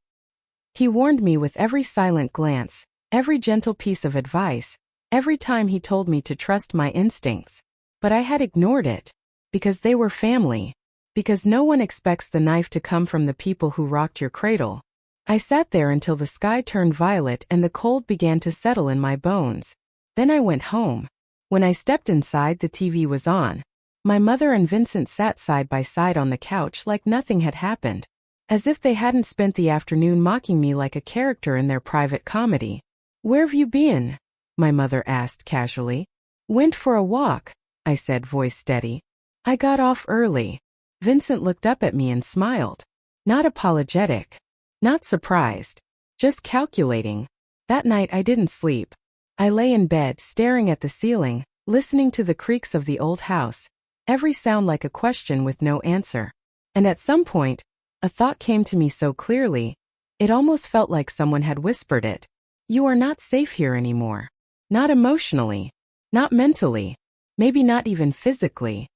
He warned me with every silent glance, every gentle piece of advice, every time he told me to trust my instincts. But I had ignored it. Because they were family. Because no one expects the knife to come from the people who rocked your cradle. I sat there until the sky turned violet and the cold began to settle in my bones. Then I went home. When I stepped inside, the TV was on. My mother and Vincent sat side by side on the couch like nothing had happened. As if they hadn't spent the afternoon mocking me like a character in their private comedy. "Where've you been?" my mother asked casually. "Went for a walk," I said, voice steady. "I got off early." Vincent looked up at me and smiled. Not apologetic. Not surprised. Just calculating. That night I didn't sleep. I lay in bed, staring at the ceiling, listening to the creaks of the old house. Every sound like a question with no answer. And at some point, a thought came to me so clearly. It almost felt like someone had whispered it. You are not safe here anymore. Not emotionally. Not mentally. Maybe not even physically.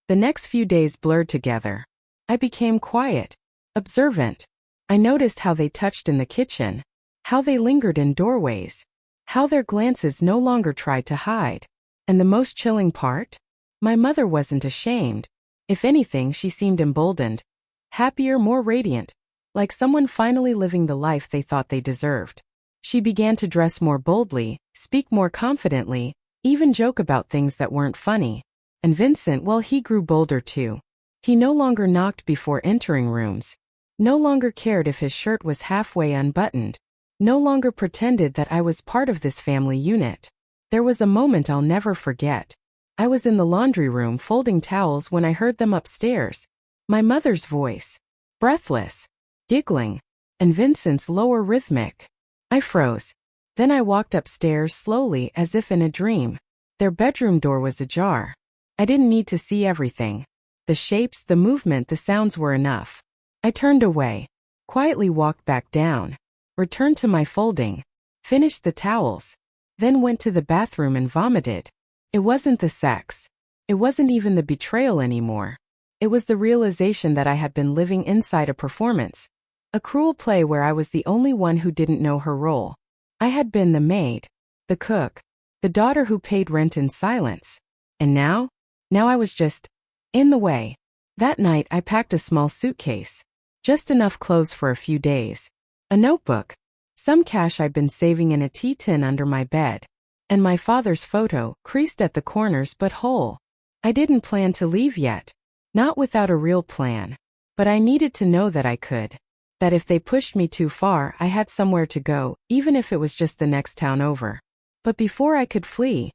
The next few days blurred together. I became quiet, observant. I noticed how they touched in the kitchen, how they lingered in doorways, how their glances no longer tried to hide. And the most chilling part? My mother wasn't ashamed. If anything, she seemed emboldened, happier, more radiant, like someone finally living the life they thought they deserved. She began to dress more boldly, speak more confidently, even joke about things that weren't funny. And Vincent, well, he grew bolder too. He no longer knocked before entering rooms, no longer cared if his shirt was halfway unbuttoned, no longer pretended that I was part of this family unit. There was a moment I'll never forget. I was in the laundry room folding towels when I heard them upstairs. My mother's voice, breathless, giggling, and Vincent's lower rhythmic. I froze. Then I walked upstairs slowly as if in a dream. Their bedroom door was ajar. I didn't need to see everything. The shapes, the movement, the sounds were enough. I turned away, quietly walked back down, returned to my folding, finished the towels, then went to the bathroom and vomited. It wasn't the sex. It wasn't even the betrayal anymore. It was the realization that I had been living inside a performance, a cruel play where I was the only one who didn't know her role. I had been the maid, the cook, the daughter who paid rent in silence. And now I was just in the way. That night I packed a small suitcase, just enough clothes for a few days, a notebook, some cash I'd been saving in a tea tin under my bed, and my father's photo, creased at the corners but whole. I didn't plan to leave yet, not without a real plan, but I needed to know that I could, that if they pushed me too far I had somewhere to go, even if it was just the next town over. But before I could flee,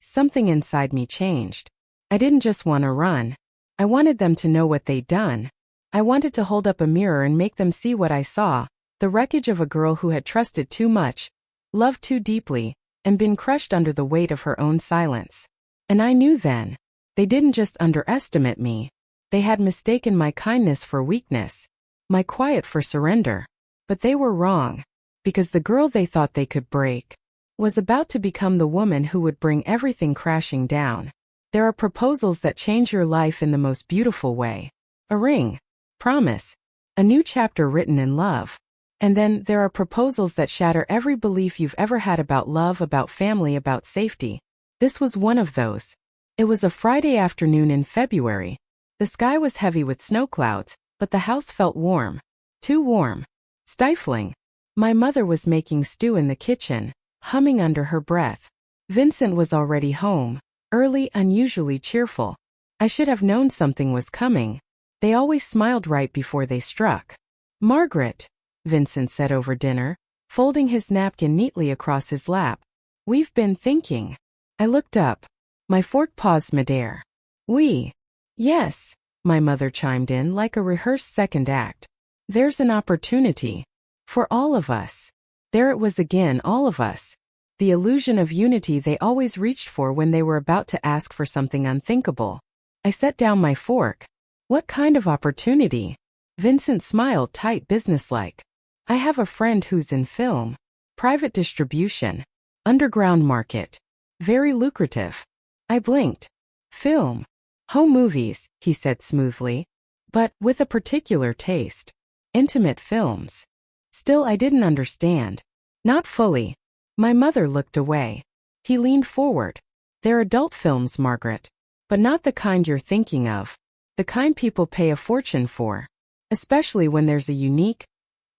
something inside me changed. I didn't just want to run. I wanted them to know what they'd done. I wanted to hold up a mirror and make them see what I saw, the wreckage of a girl who had trusted too much, loved too deeply, and been crushed under the weight of her own silence. And I knew then, they didn't just underestimate me. They had mistaken my kindness for weakness, my quiet for surrender. But they were wrong, because the girl they thought they could break was about to become the woman who would bring everything crashing down. There are proposals that change your life in the most beautiful way. A ring, promise, a new chapter written in love. And then there are proposals that shatter every belief you've ever had about love, about family, about safety. This was one of those. It was a Friday afternoon in February. The sky was heavy with snow clouds, but the house felt warm. Too warm. Stifling. My mother was making stew in the kitchen, humming under her breath. Vincent was already home, early, unusually cheerful. I should have known something was coming. They always smiled right before they struck. "Margaret," Vincent said over dinner, folding his napkin neatly across his lap. "We've been thinking." I looked up. My fork paused midair. "We?" "Yes," my mother chimed in like a rehearsed second act. "There's an opportunity. For all of us." There it was again, all of us. The illusion of unity they always reached for when they were about to ask for something unthinkable. I set down my fork. "What kind of opportunity?" Vincent smiled, tight, businesslike. "I have a friend who's in film. Private distribution. Underground market. Very lucrative." I blinked. "Film. Home movies," he said smoothly. "But with a particular taste. Intimate films." Still, I didn't understand. Not fully. My mother looked away. He leaned forward. "They're adult films, Margaret. But not the kind you're thinking of. The kind people pay a fortune for. Especially when there's a unique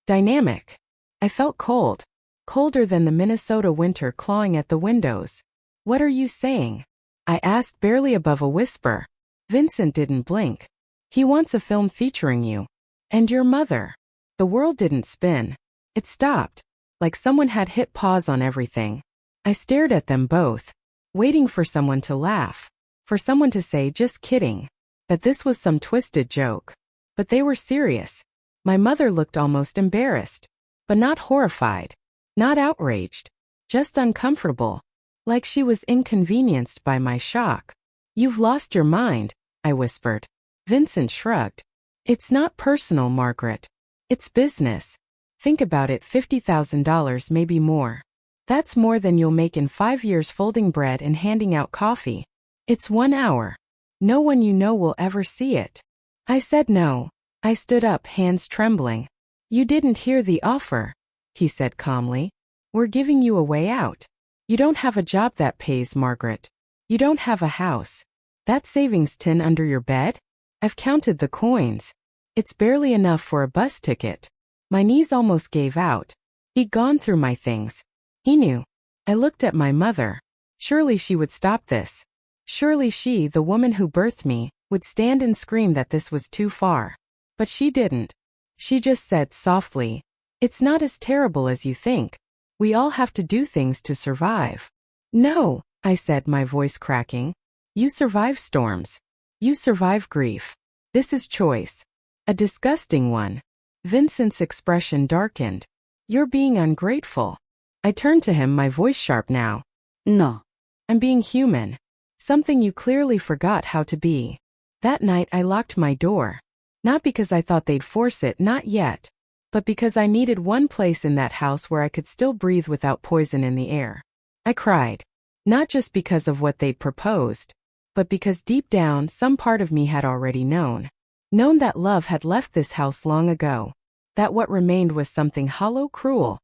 dynamic." I felt cold. Colder than the Minnesota winter clawing at the windows. "What are you saying?" I asked, barely above a whisper. Vincent didn't blink. "He wants a film featuring you. And your mother." The world didn't spin. It stopped, like someone had hit pause on everything. I stared at them both, waiting for someone to laugh, for someone to say, "Just kidding," that this was some twisted joke. But they were serious. My mother looked almost embarrassed, but not horrified, not outraged, just uncomfortable, like she was inconvenienced by my shock. "You've lost your mind," I whispered. Vincent shrugged. "It's not personal, Margaret. It's business. Think about it, $50,000, maybe more. That's more than you'll make in 5 years folding bread and handing out coffee. It's 1 hour. No one you know will ever see it. I said no. I stood up, hands trembling. You didn't hear the offer, he said calmly. We're giving you a way out. You don't have a job that pays, Margaret. You don't have a house. That savings tin under your bed? I've counted the coins. It's barely enough for a bus ticket. My knees almost gave out. He'd gone through my things. He knew. I looked at my mother. Surely she would stop this. Surely she, the woman who birthed me, would stand and scream that this was too far. But she didn't. She just said softly, "It's not as terrible as you think. We all have to do things to survive." "No," I said, my voice cracking. "You survive storms. You survive grief. This is choice. A disgusting one." Vincent's expression darkened. "You're being ungrateful." I turned to him, my voice sharp now. No. "I'm being human. Something you clearly forgot how to be." That night I locked my door. Not because I thought they'd force it, not yet. But because I needed one place in that house where I could still breathe without poison in the air. I cried. Not just because of what they'd proposed, but because deep down some part of me had already known. Known that love had left this house long ago. That what remained was something hollow, cruel.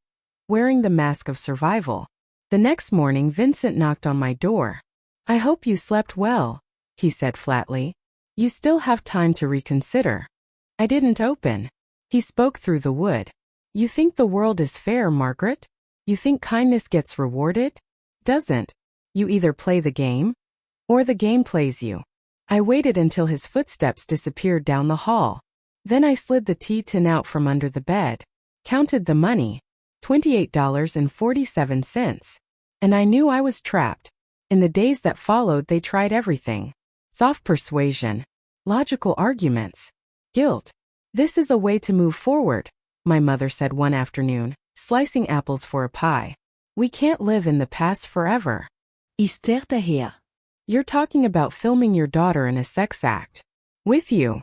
Wearing the mask of survival. The next morning Vincent knocked on my door. "I hope you slept well," he said flatly. "You still have time to reconsider." I didn't open. He spoke through the wood. "You think the world is fair, Margaret? You think kindness gets rewarded? Doesn't. You either play the game, or the game plays you." I waited until his footsteps disappeared down the hall. Then I slid the tea tin out from under the bed, counted the money, $28.47. And I knew I was trapped. In the days that followed they tried everything. Soft persuasion, logical arguments, guilt. "This is a way to move forward," my mother said one afternoon, slicing apples for a pie. "We can't live in the past forever." Ich starrte her. "You're talking about filming your daughter in a sex act. With you."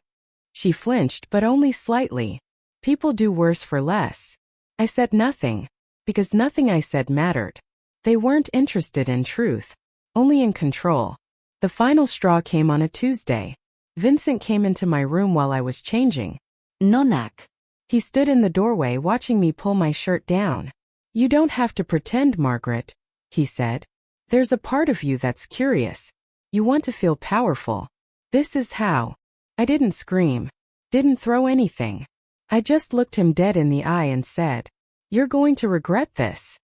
She flinched, but only slightly. "People do worse for less." I said nothing, because nothing I said mattered. They weren't interested in truth, only in control. The final straw came on a Tuesday. Vincent came into my room while I was changing. Nonak. He stood in the doorway watching me pull my shirt down. "You don't have to pretend, Margaret," he said. "There's a part of you that's curious. You want to feel powerful. This is how." I didn't scream, didn't throw anything. I just looked him dead in the eye and said, "You're going to regret this."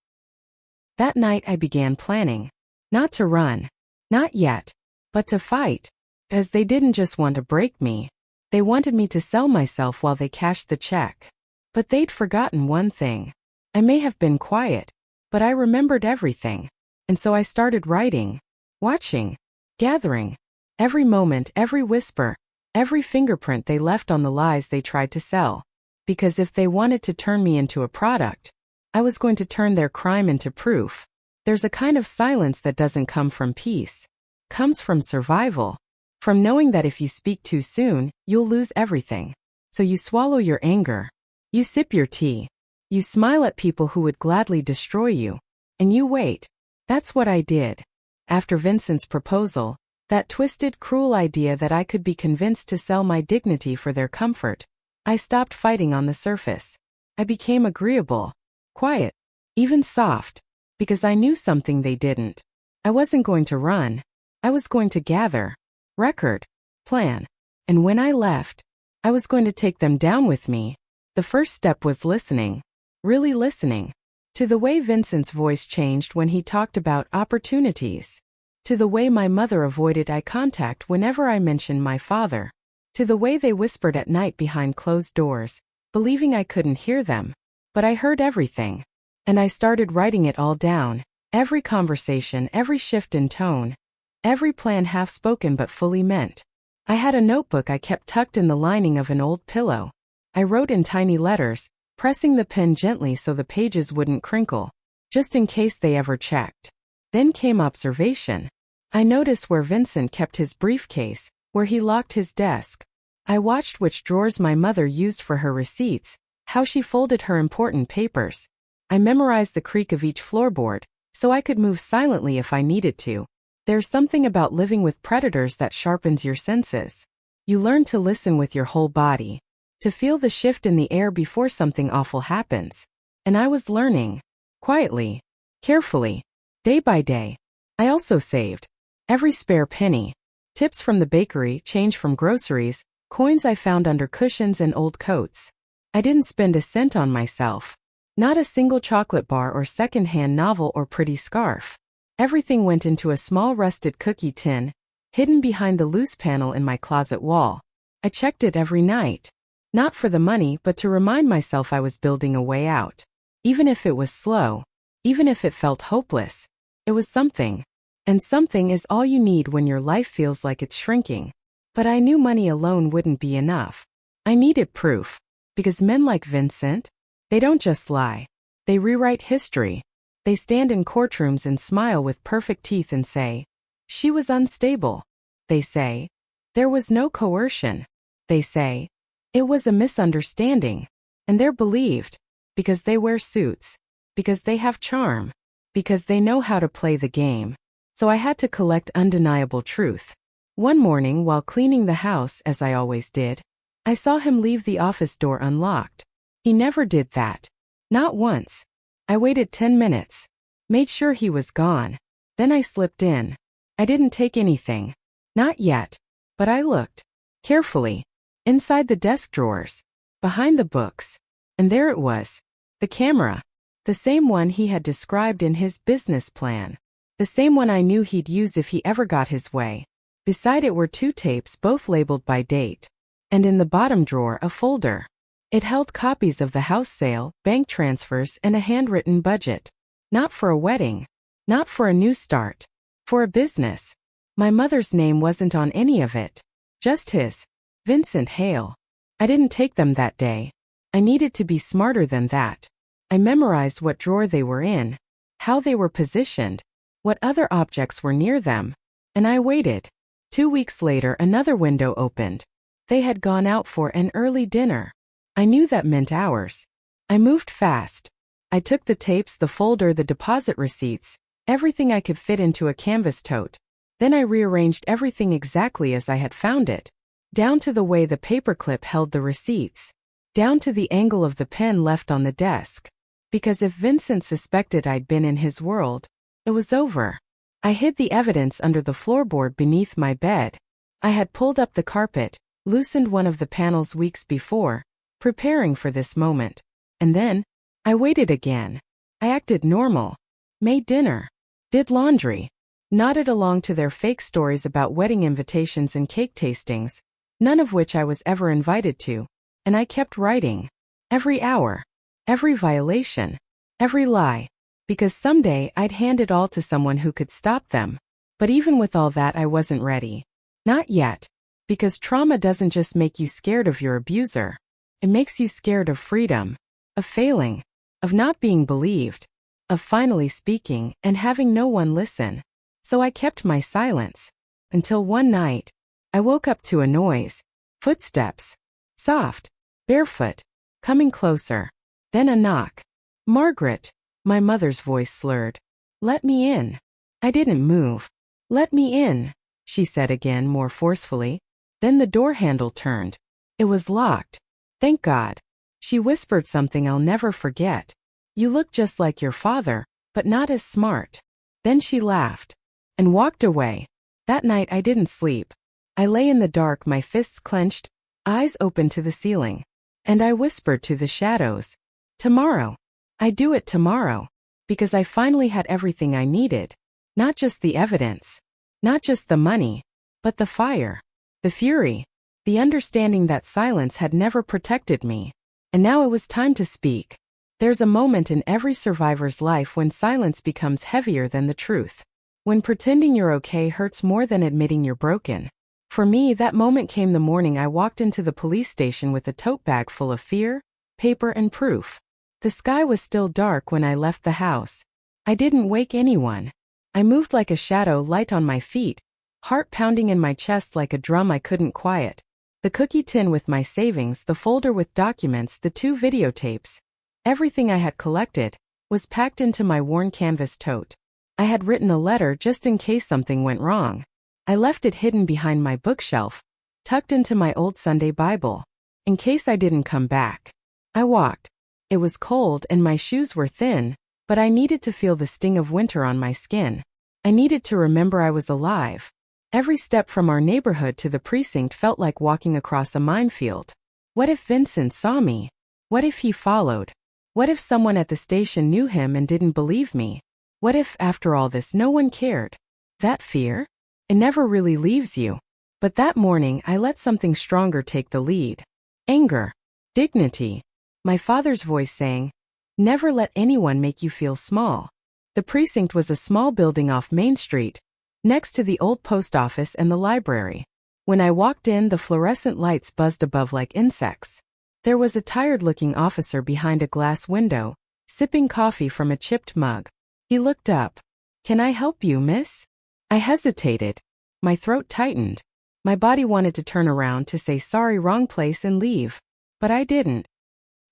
That night I began planning. Not to run. Not yet. But to fight. As they didn't just want to break me. They wanted me to sell myself while they cashed the check. But they'd forgotten one thing. I may have been quiet, but I remembered everything. And so I started writing, watching, gathering. Every moment, every whisper, every fingerprint they left on the lies they tried to sell. Because if they wanted to turn me into a product, I was going to turn their crime into proof. There's a kind of silence that doesn't come from peace. Comes from survival. From knowing that if you speak too soon, you'll lose everything. So you swallow your anger. You sip your tea. You smile at people who would gladly destroy you. And you wait. That's what I did. After Vincent's proposal, that twisted, cruel idea that I could be convinced to sell my dignity for their comfort, I stopped fighting on the surface. I became agreeable, quiet, even soft, because I knew something they didn't. I wasn't going to run. I was going to gather, record, plan. And when I left, I was going to take them down with me. The first step was listening, really listening, to the way Vincent's voice changed when he talked about opportunities, to the way my mother avoided eye contact whenever I mentioned my father, to the way they whispered at night behind closed doors, believing I couldn't hear them. But I heard everything. And I started writing it all down, every conversation, every shift in tone, every plan half spoken but fully meant. I had a notebook I kept tucked in the lining of an old pillow. I wrote in tiny letters, pressing the pen gently so the pages wouldn't crinkle, just in case they ever checked. Then came observation. I noticed where Vincent kept his briefcase, where he locked his desk. I watched which drawers my mother used for her receipts, how she folded her important papers. I memorized the creak of each floorboard, so I could move silently if I needed to. There's something about living with predators that sharpens your senses. You learn to listen with your whole body, to feel the shift in the air before something awful happens. And I was learning. Quietly. Carefully. Day by day. I also saved. Every spare penny. Tips from the bakery, change from groceries, coins I found under cushions and old coats. I didn't spend a cent on myself. Not a single chocolate bar or second-hand novel or pretty scarf. Everything went into a small rusted cookie tin, hidden behind the loose panel in my closet wall. I checked it every night. Not for the money, but to remind myself I was building a way out. Even if it was slow, even if it felt hopeless, it was something. And something is all you need when your life feels like it's shrinking. But I knew money alone wouldn't be enough. I needed proof. Because men like Vincent, they don't just lie. They rewrite history. They stand in courtrooms and smile with perfect teeth and say, "She was unstable." They say, "There was no coercion." They say, "It was a misunderstanding." And they're believed. Because they wear suits. Because they have charm. Because they know how to play the game. So I had to collect undeniable truth. One morning while cleaning the house, as I always did, I saw him leave the office door unlocked. He never did that. Not once. I waited 10 minutes. Made sure he was gone. Then I slipped in. I didn't take anything. Not yet. But I looked. Carefully. Inside the desk drawers. Behind the books. And there it was. The camera. The same one he had described in his business plan. The same one I knew he'd use if he ever got his way. Beside it were 2 tapes, both labeled by date. And in the bottom drawer a folder. It held copies of the house sale, bank transfers, and a handwritten budget. Not for a wedding. Not for a new start. For a business. My mother's name wasn't on any of it. Just his. Vincent Hale. I didn't take them that day. I needed to be smarter than that. I memorized what drawer they were in, how they were positioned, what other objects were near them. And I waited. 2 weeks later another window opened. They had gone out for an early dinner. I knew that meant hours. I moved fast. I took the tapes, the folder, the deposit receipts, everything I could fit into a canvas tote. Then I rearranged everything exactly as I had found it. Down to the way the paperclip held the receipts. Down to the angle of the pen left on the desk. Because if Vincent suspected I'd been in his world, it was over. I hid the evidence under the floorboard beneath my bed. I had pulled up the carpet, loosened one of the panels weeks before, preparing for this moment. And then, I waited again. I acted normal. Made dinner. Did laundry. Nodded along to their fake stories about wedding invitations and cake tastings, none of which I was ever invited to. And I kept writing. Every hour. Every violation. Every lie. Because someday I'd hand it all to someone who could stop them. But even with all that I wasn't ready. Not yet. Because trauma doesn't just make you scared of your abuser. It makes you scared of freedom, of failing, of not being believed, of finally speaking and having no one listen. So I kept my silence. Until one night, I woke up to a noise. Footsteps. Soft. Barefoot. Coming closer. Then a knock. "Margaret." My mother's voice slurred. "Let me in." I didn't move. "Let me in," she said again more forcefully. Then the door handle turned. It was locked. Thank God. She whispered something I'll never forget. "You look just like your father, but not as smart." Then she laughed. And walked away. That night I didn't sleep. I lay in the dark, my fists clenched, eyes open to the ceiling. And I whispered to the shadows. Tomorrow. I'd do it tomorrow. Because I finally had everything I needed. Not just the evidence. Not just the money. But the fire. The fury. The understanding that silence had never protected me. And now it was time to speak. There's a moment in every survivor's life when silence becomes heavier than the truth. When pretending you're okay hurts more than admitting you're broken. For me, that moment came the morning I walked into the police station with a tote bag full of fear, paper, and proof. The sky was still dark when I left the house. I didn't wake anyone. I moved like a shadow, light on my feet, heart pounding in my chest like a drum I couldn't quiet. The cookie tin with my savings, the folder with documents, the 2 videotapes. Everything I had collected was packed into my worn canvas tote. I had written a letter just in case something went wrong. I left it hidden behind my bookshelf, tucked into my old Sunday Bible, in case I didn't come back. I walked. It was cold and my shoes were thin, but I needed to feel the sting of winter on my skin. I needed to remember I was alive. Every step from our neighborhood to the precinct felt like walking across a minefield. What if Vincent saw me? What if he followed? What if someone at the station knew him and didn't believe me? What if, after all this, no one cared? That fear? It never really leaves you. But that morning, I let something stronger take the lead. Anger. Dignity. My father's voice saying, "Never let anyone make you feel small." The precinct was a small building off Main Street, next to the old post office and the library. When I walked in, the fluorescent lights buzzed above like insects. There was a tired-looking officer behind a glass window, sipping coffee from a chipped mug. He looked up. "Can I help you, miss?" I hesitated. My throat tightened. My body wanted to turn around to say sorry, wrong place, and leave. But I didn't.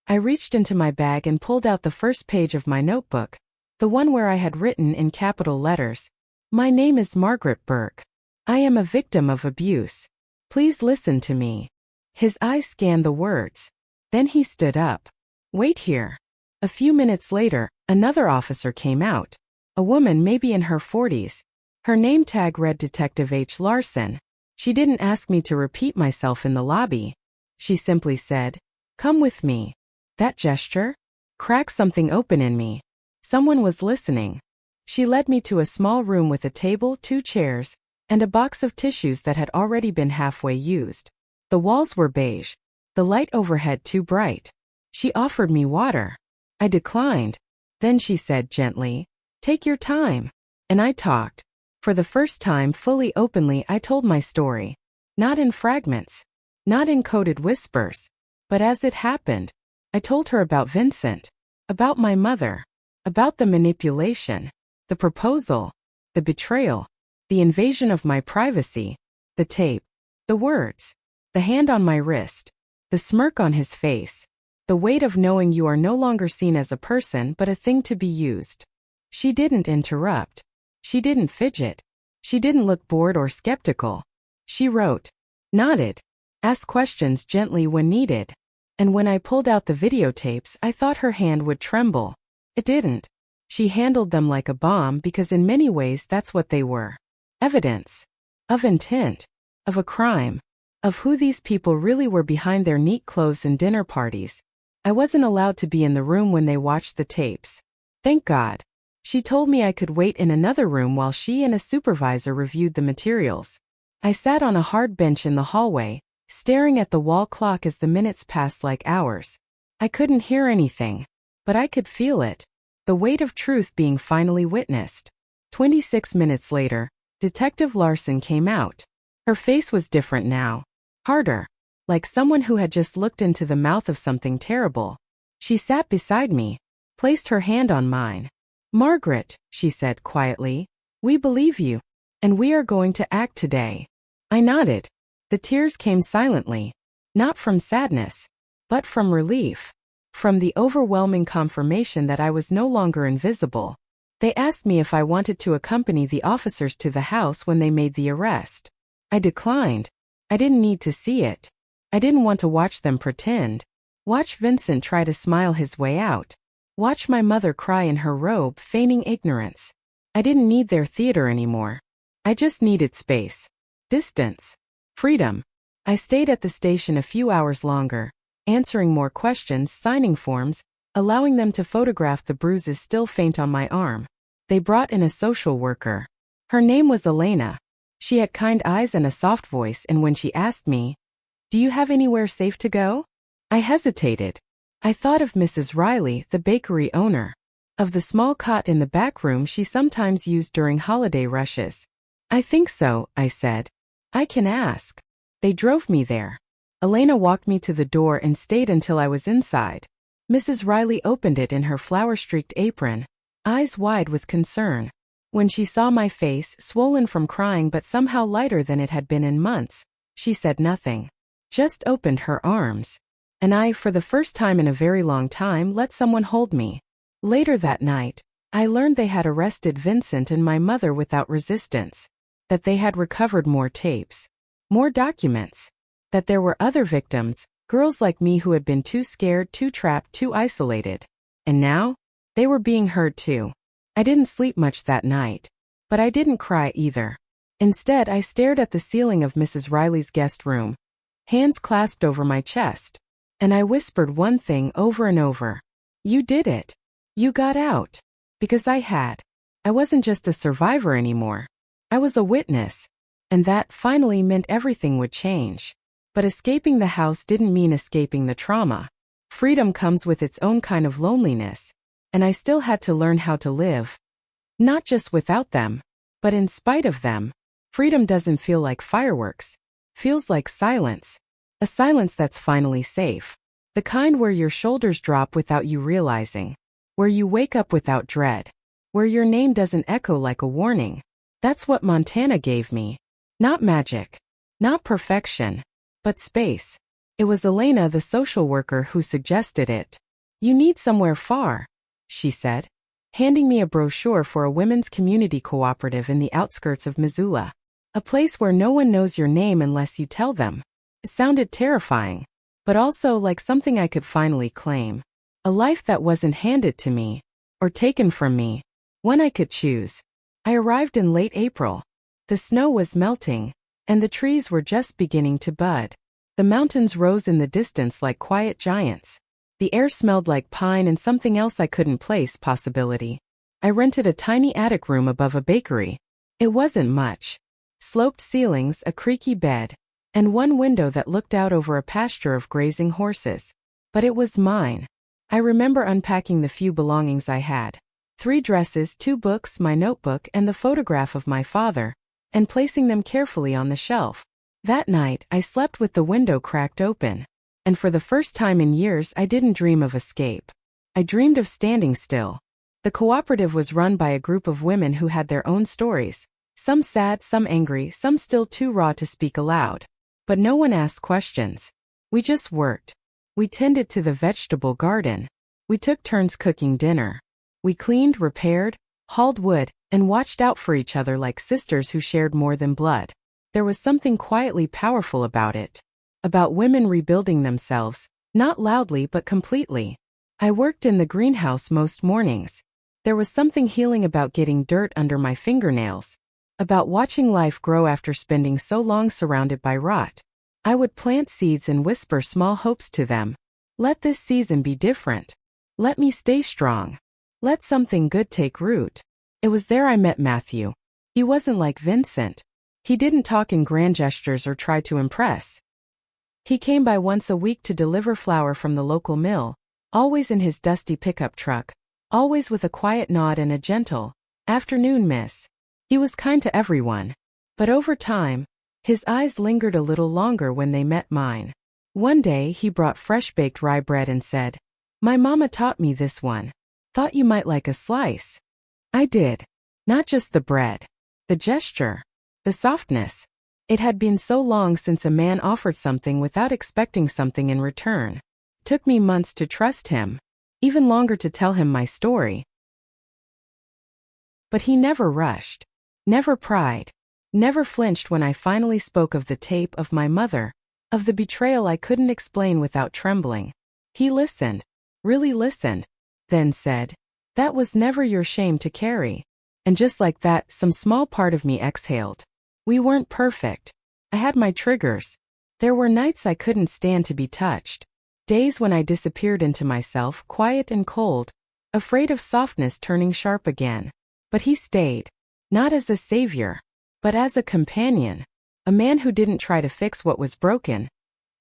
I reached into my bag and pulled out the first page of my notebook, the one where I had written in capital letters, "My name is Margaret Burke. I am a victim of abuse. Please listen to me." His eyes scanned the words. Then he stood up. "Wait here." A few minutes later, another officer came out. A woman maybe in her 40s. Her name tag read Detective H. Larson. She didn't ask me to repeat myself in the lobby. She simply said, "Come with me." That gesture cracked something open in me. Someone was listening. She led me to a small room with a table, 2 chairs, and a box of tissues that had already been halfway used. The walls were beige, the light overhead too bright. She offered me water. I declined. Then she said gently, "Take your time." And I talked. For the first time, fully openly, I told my story. Not in fragments, not in coded whispers, but as it happened. I told her about Vincent, about my mother, about the manipulation, the proposal, the betrayal, the invasion of my privacy, the tape, the words, the hand on my wrist, the smirk on his face, the weight of knowing you are no longer seen as a person but a thing to be used. She didn't interrupt. She didn't fidget. She didn't look bored or skeptical. She wrote, nodded, asked questions gently when needed. And when I pulled out the videotapes, I thought her hand would tremble. It didn't. She handled them like a bomb because in many ways that's what they were. Evidence. Of intent. Of a crime. Of who these people really were behind their neat clothes and dinner parties. I wasn't allowed to be in the room when they watched the tapes. Thank God. She told me I could wait in another room while she and a supervisor reviewed the materials. I sat on a hard bench in the hallway, staring at the wall clock as the minutes passed like hours. I couldn't hear anything, but I could feel it. The weight of truth being finally witnessed. 26 minutes later, Detective Larson came out. Her face was different now. Harder. Like someone who had just looked into the mouth of something terrible. She sat beside me, placed her hand on mine. "Margaret," she said quietly, "we believe you, and we are going to act today." I nodded. The tears came silently, not from sadness, but from relief, from the overwhelming confirmation that I was no longer invisible. They asked me if I wanted to accompany the officers to the house when they made the arrest. I declined. I didn't need to see it. I didn't want to watch them pretend. Watch Vincent try to smile his way out. Watch my mother cry in her robe, feigning ignorance. I didn't need their theater anymore. I just needed space. Distance. Freedom. I stayed at the station a few hours longer, answering more questions, signing forms, allowing them to photograph the bruises still faint on my arm. They brought in a social worker. Her name was Elena. She had kind eyes and a soft voice, and when she asked me, "Do you have anywhere safe to go?" I hesitated. I thought of Mrs. Riley, the bakery owner. Of the small cot in the back room she sometimes used during holiday rushes. "I think so," I said. "I can ask." They drove me there. Elena walked me to the door and stayed until I was inside. Mrs. Riley opened it in her flower-streaked apron, eyes wide with concern. When she saw my face, swollen from crying but somehow lighter than it had been in months, she said nothing. just opened her arms. And I, for the first time in a very long time, let someone hold me. Later that night, I learned they had arrested Vincent and my mother without resistance, that they had recovered more tapes, more documents, that there were other victims, girls like me who had been too scared, too trapped, too isolated. And now, they were being heard too. I didn't sleep much that night, but I didn't cry either. Instead, I stared at the ceiling of Mrs. Riley's guest room, hands clasped over my chest, and I whispered one thing over and over. You did it. You got out. Because I had. I wasn't just a survivor anymore. I was a witness. And that finally meant everything would change. But escaping the house didn't mean escaping the trauma. Freedom comes with its own kind of loneliness. And I still had to learn how to live. Not just without them, but in spite of them. Freedom doesn't feel like fireworks. Feels like silence. A silence that's finally safe. The kind where your shoulders drop without you realizing. Where you wake up without dread. Where your name doesn't echo like a warning. That's what Montana gave me. Not magic. Not perfection. But space. It was Elena, the social worker, who suggested it. You need somewhere far, she said, handing me a brochure for a women's community cooperative in the outskirts of Missoula. A place where no one knows your name unless you tell them. It sounded terrifying, but also like something I could finally claim. A life that wasn't handed to me, or taken from me. One I could choose. I arrived in late April. The snow was melting, and the trees were just beginning to bud. The mountains rose in the distance like quiet giants. The air smelled like pine and something else I couldn't place possibility. I rented a tiny attic room above a bakery. It wasn't much. Sloped ceilings, a creaky bed, and one window that looked out over a pasture of grazing horses. But it was mine. I remember unpacking the few belongings I had. 3 dresses, 2 books, my notebook, and the photograph of my father, and placing them carefully on the shelf. That night, I slept with the window cracked open. And for the first time in years, I didn't dream of escape. I dreamed of standing still. The cooperative was run by a group of women who had their own stories. Some sad, some angry, some still too raw to speak aloud. But no one asked questions. We just worked. We tended to the vegetable garden. We took turns cooking dinner. We cleaned, repaired, hauled wood, and watched out for each other like sisters who shared more than blood. There was something quietly powerful about it. About women rebuilding themselves, not loudly but completely. I worked in the greenhouse most mornings. There was something healing about getting dirt under my fingernails. About watching life grow after spending so long surrounded by rot. I would plant seeds and whisper small hopes to them. Let this season be different. Let me stay strong. Let something good take root. It was there I met Matthew. He wasn't like Vincent. He didn't talk in grand gestures or try to impress. He came by once a week to deliver flour from the local mill, always in his dusty pickup truck, always with a quiet nod and a gentle, "Afternoon, miss." He was kind to everyone. But over time, his eyes lingered a little longer when they met mine. One day he brought fresh-baked rye bread and said, "My mama taught me this one. Thought you might like a slice." I did. Not just the bread. The gesture. The softness. It had been so long since a man offered something without expecting something in return. Took me months to trust him. Even longer to tell him my story. But he never rushed. Never pried. Never flinched when I finally spoke of the tape of my mother, of the betrayal I couldn't explain without trembling. He listened, really listened, then said, "That was never your shame to carry." And just like that, some small part of me exhaled. We weren't perfect. I had my triggers. There were nights I couldn't stand to be touched. Days when I disappeared into myself, quiet and cold, afraid of softness turning sharp again. But he stayed. Not as a savior, but as a companion, a man who didn't try to fix what was broken,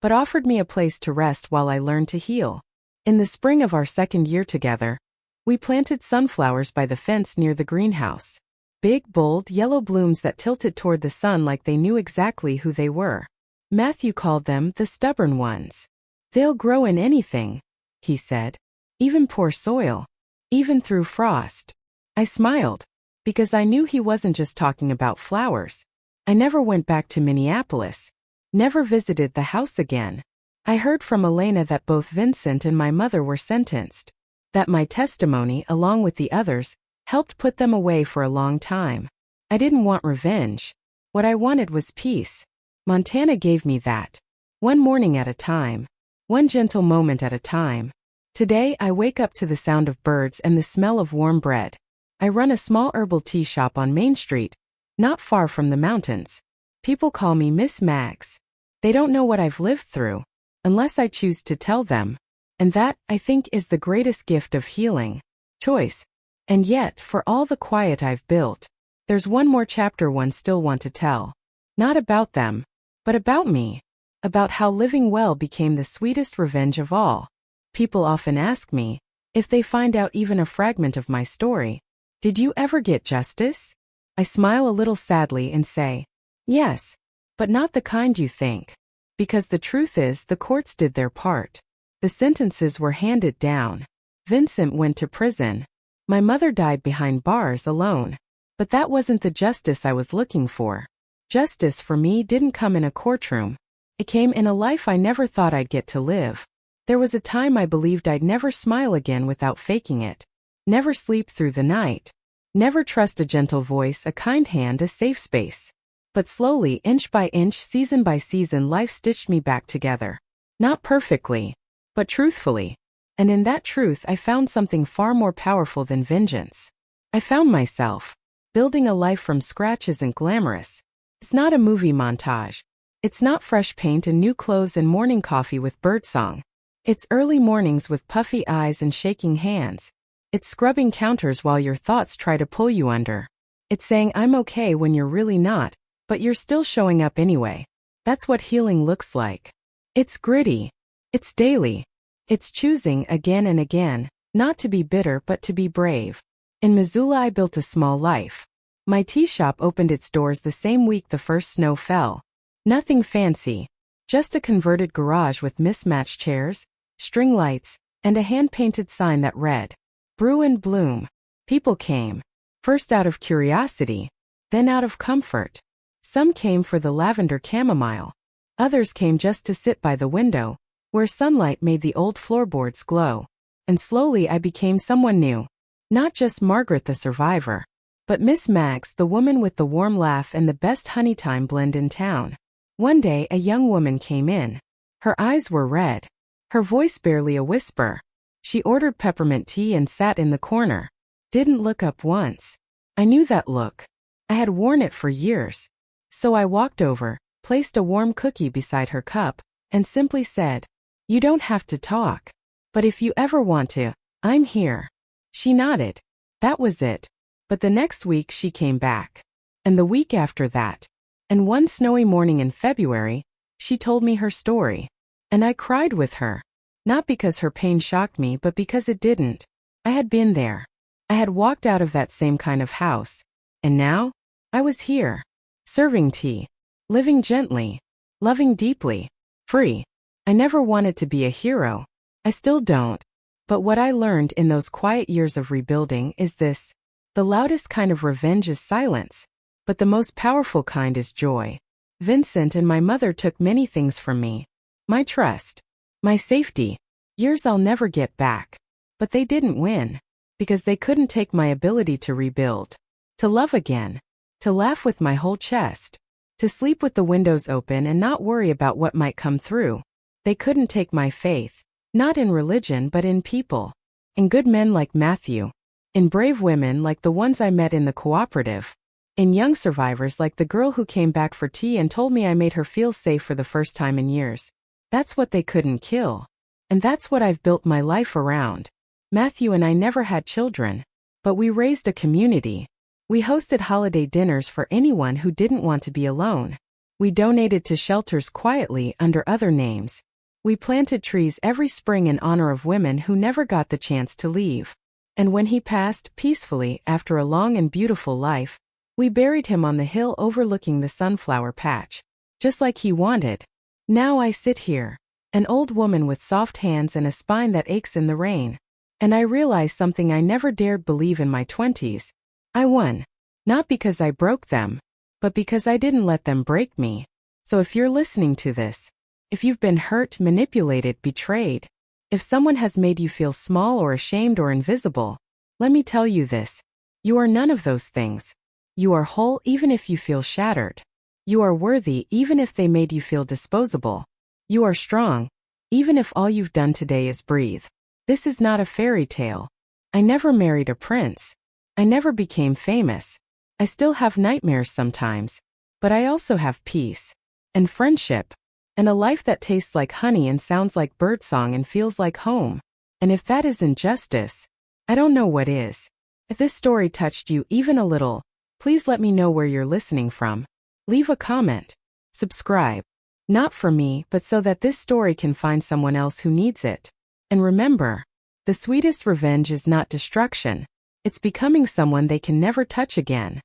but offered me a place to rest while I learned to heal. In the spring of our second year together, we planted sunflowers by the fence near the greenhouse. Big, bold, yellow blooms that tilted toward the sun like they knew exactly who they were. Matthew called them the stubborn ones. "They'll grow in anything," he said. "Even poor soil. Even through frost." I smiled. Because I knew he wasn't just talking about flowers. I never went back to Minneapolis. never visited the house again. I heard from Elena that both Vincent and my mother were sentenced, that my testimony, along with the others, helped put them away for a long time. I didn't want revenge. What I wanted was peace. Montana gave me that. One morning at a time. One gentle moment at a time. Today I wake up to the sound of birds and the smell of warm bread. I run a small herbal tea shop on Main Street, not far from the mountains. People call me Miss Mags. They don't know what I've lived through, unless I choose to tell them. And that, I think, is the greatest gift of healing. Choice. And yet, for all the quiet I've built, there's one more chapter one still want to tell. Not about them, but about me. About how living well became the sweetest revenge of all. People often ask me, if they find out even a fragment of my story, did you ever get justice? I smile a little sadly and say, yes, but not the kind you think. Because the truth is the courts did their part. The sentences were handed down. Vincent went to prison. My mother died behind bars alone. But that wasn't the justice I was looking for. Justice for me didn't come in a courtroom. It came in a life I never thought I'd get to live. There was a time I believed I'd never smile again without faking it. Never sleep through the night. Never trust a gentle voice, a kind hand, a safe space. But slowly, inch by inch, season by season, life stitched me back together. Not perfectly, but truthfully. And in that truth I found something far more powerful than vengeance. I found myself. Building a life from scratch isn't glamorous. It's not a movie montage. It's not fresh paint and new clothes and morning coffee with birdsong. It's early mornings with puffy eyes and shaking hands. It's scrubbing counters while your thoughts try to pull you under. It's saying I'm okay when you're really not, but you're still showing up anyway. That's what healing looks like. It's gritty. It's daily. It's choosing again and again, not to be bitter but to be brave. In Missoula I built a small life. My tea shop opened its doors the same week the first snow fell. Nothing fancy. Just a converted garage with mismatched chairs, string lights, and a hand-painted sign that read, Brew and Bloom. People came. First out of curiosity, then out of comfort. Some came for the lavender chamomile. Others came just to sit by the window, where sunlight made the old floorboards glow. And slowly I became someone new. Not just Margaret the survivor, but Miss Mags, the woman with the warm laugh and the best honeytime blend in town. One day a young woman came in. Her eyes were red. Her voice barely a whisper. She ordered peppermint tea and sat in the corner. Didn't look up once. I knew that look. I had worn it for years. So I walked over, placed a warm cookie beside her cup, and simply said, You don't have to talk. But if you ever want to, I'm here. She nodded. That was it. But the next week she came back. And the week after that. And one snowy morning in February, she told me her story. And I cried with her. Not because her pain shocked me, but because it didn't. I had been there. I had walked out of that same kind of house. And now, I was here. Serving tea. Living gently. Loving deeply. Free. I never wanted to be a hero. I still don't. But what I learned in those quiet years of rebuilding is this. The loudest kind of revenge is silence. But the most powerful kind is joy. Vincent and my mother took many things from me. My trust. My safety. Years I'll never get back. But they didn't win. Because they couldn't take my ability to rebuild. To love again. To laugh with my whole chest. To sleep with the windows open and not worry about what might come through. They couldn't take my faith. Not in religion but in people. In good men like Matthew. In brave women like the ones I met in the cooperative. In young survivors like the girl who came back for tea and told me I made her feel safe for the first time in years. That's what they couldn't kill. And that's what I've built my life around. Matthew and I never had children. But we raised a community. We hosted holiday dinners for anyone who didn't want to be alone. We donated to shelters quietly under other names. We planted trees every spring in honor of women who never got the chance to leave. And when he passed peacefully after a long and beautiful life, we buried him on the hill overlooking the sunflower patch. Just like he wanted. Now I sit here, an old woman with soft hands and a spine that aches in the rain. And I realize something I never dared believe in my 20s. I won. Not because I broke them, but because I didn't let them break me. So if you're listening to this, if you've been hurt, manipulated, betrayed, if someone has made you feel small or ashamed or invisible, let me tell you this. You are none of those things. You are whole even if you feel shattered. You are worthy even if they made you feel disposable. You are strong, even if all you've done today is breathe. This is not a fairy tale. I never married a prince. I never became famous. I still have nightmares sometimes. But I also have peace, and friendship, and a life that tastes like honey and sounds like birdsong and feels like home. And if that isn't justice, I don't know what is. If this story touched you even a little, please let me know where you're listening from. Leave a comment. Subscribe. Not for me, but so that this story can find someone else who needs it. And remember, the sweetest revenge is not destruction. It's becoming someone they can never touch again.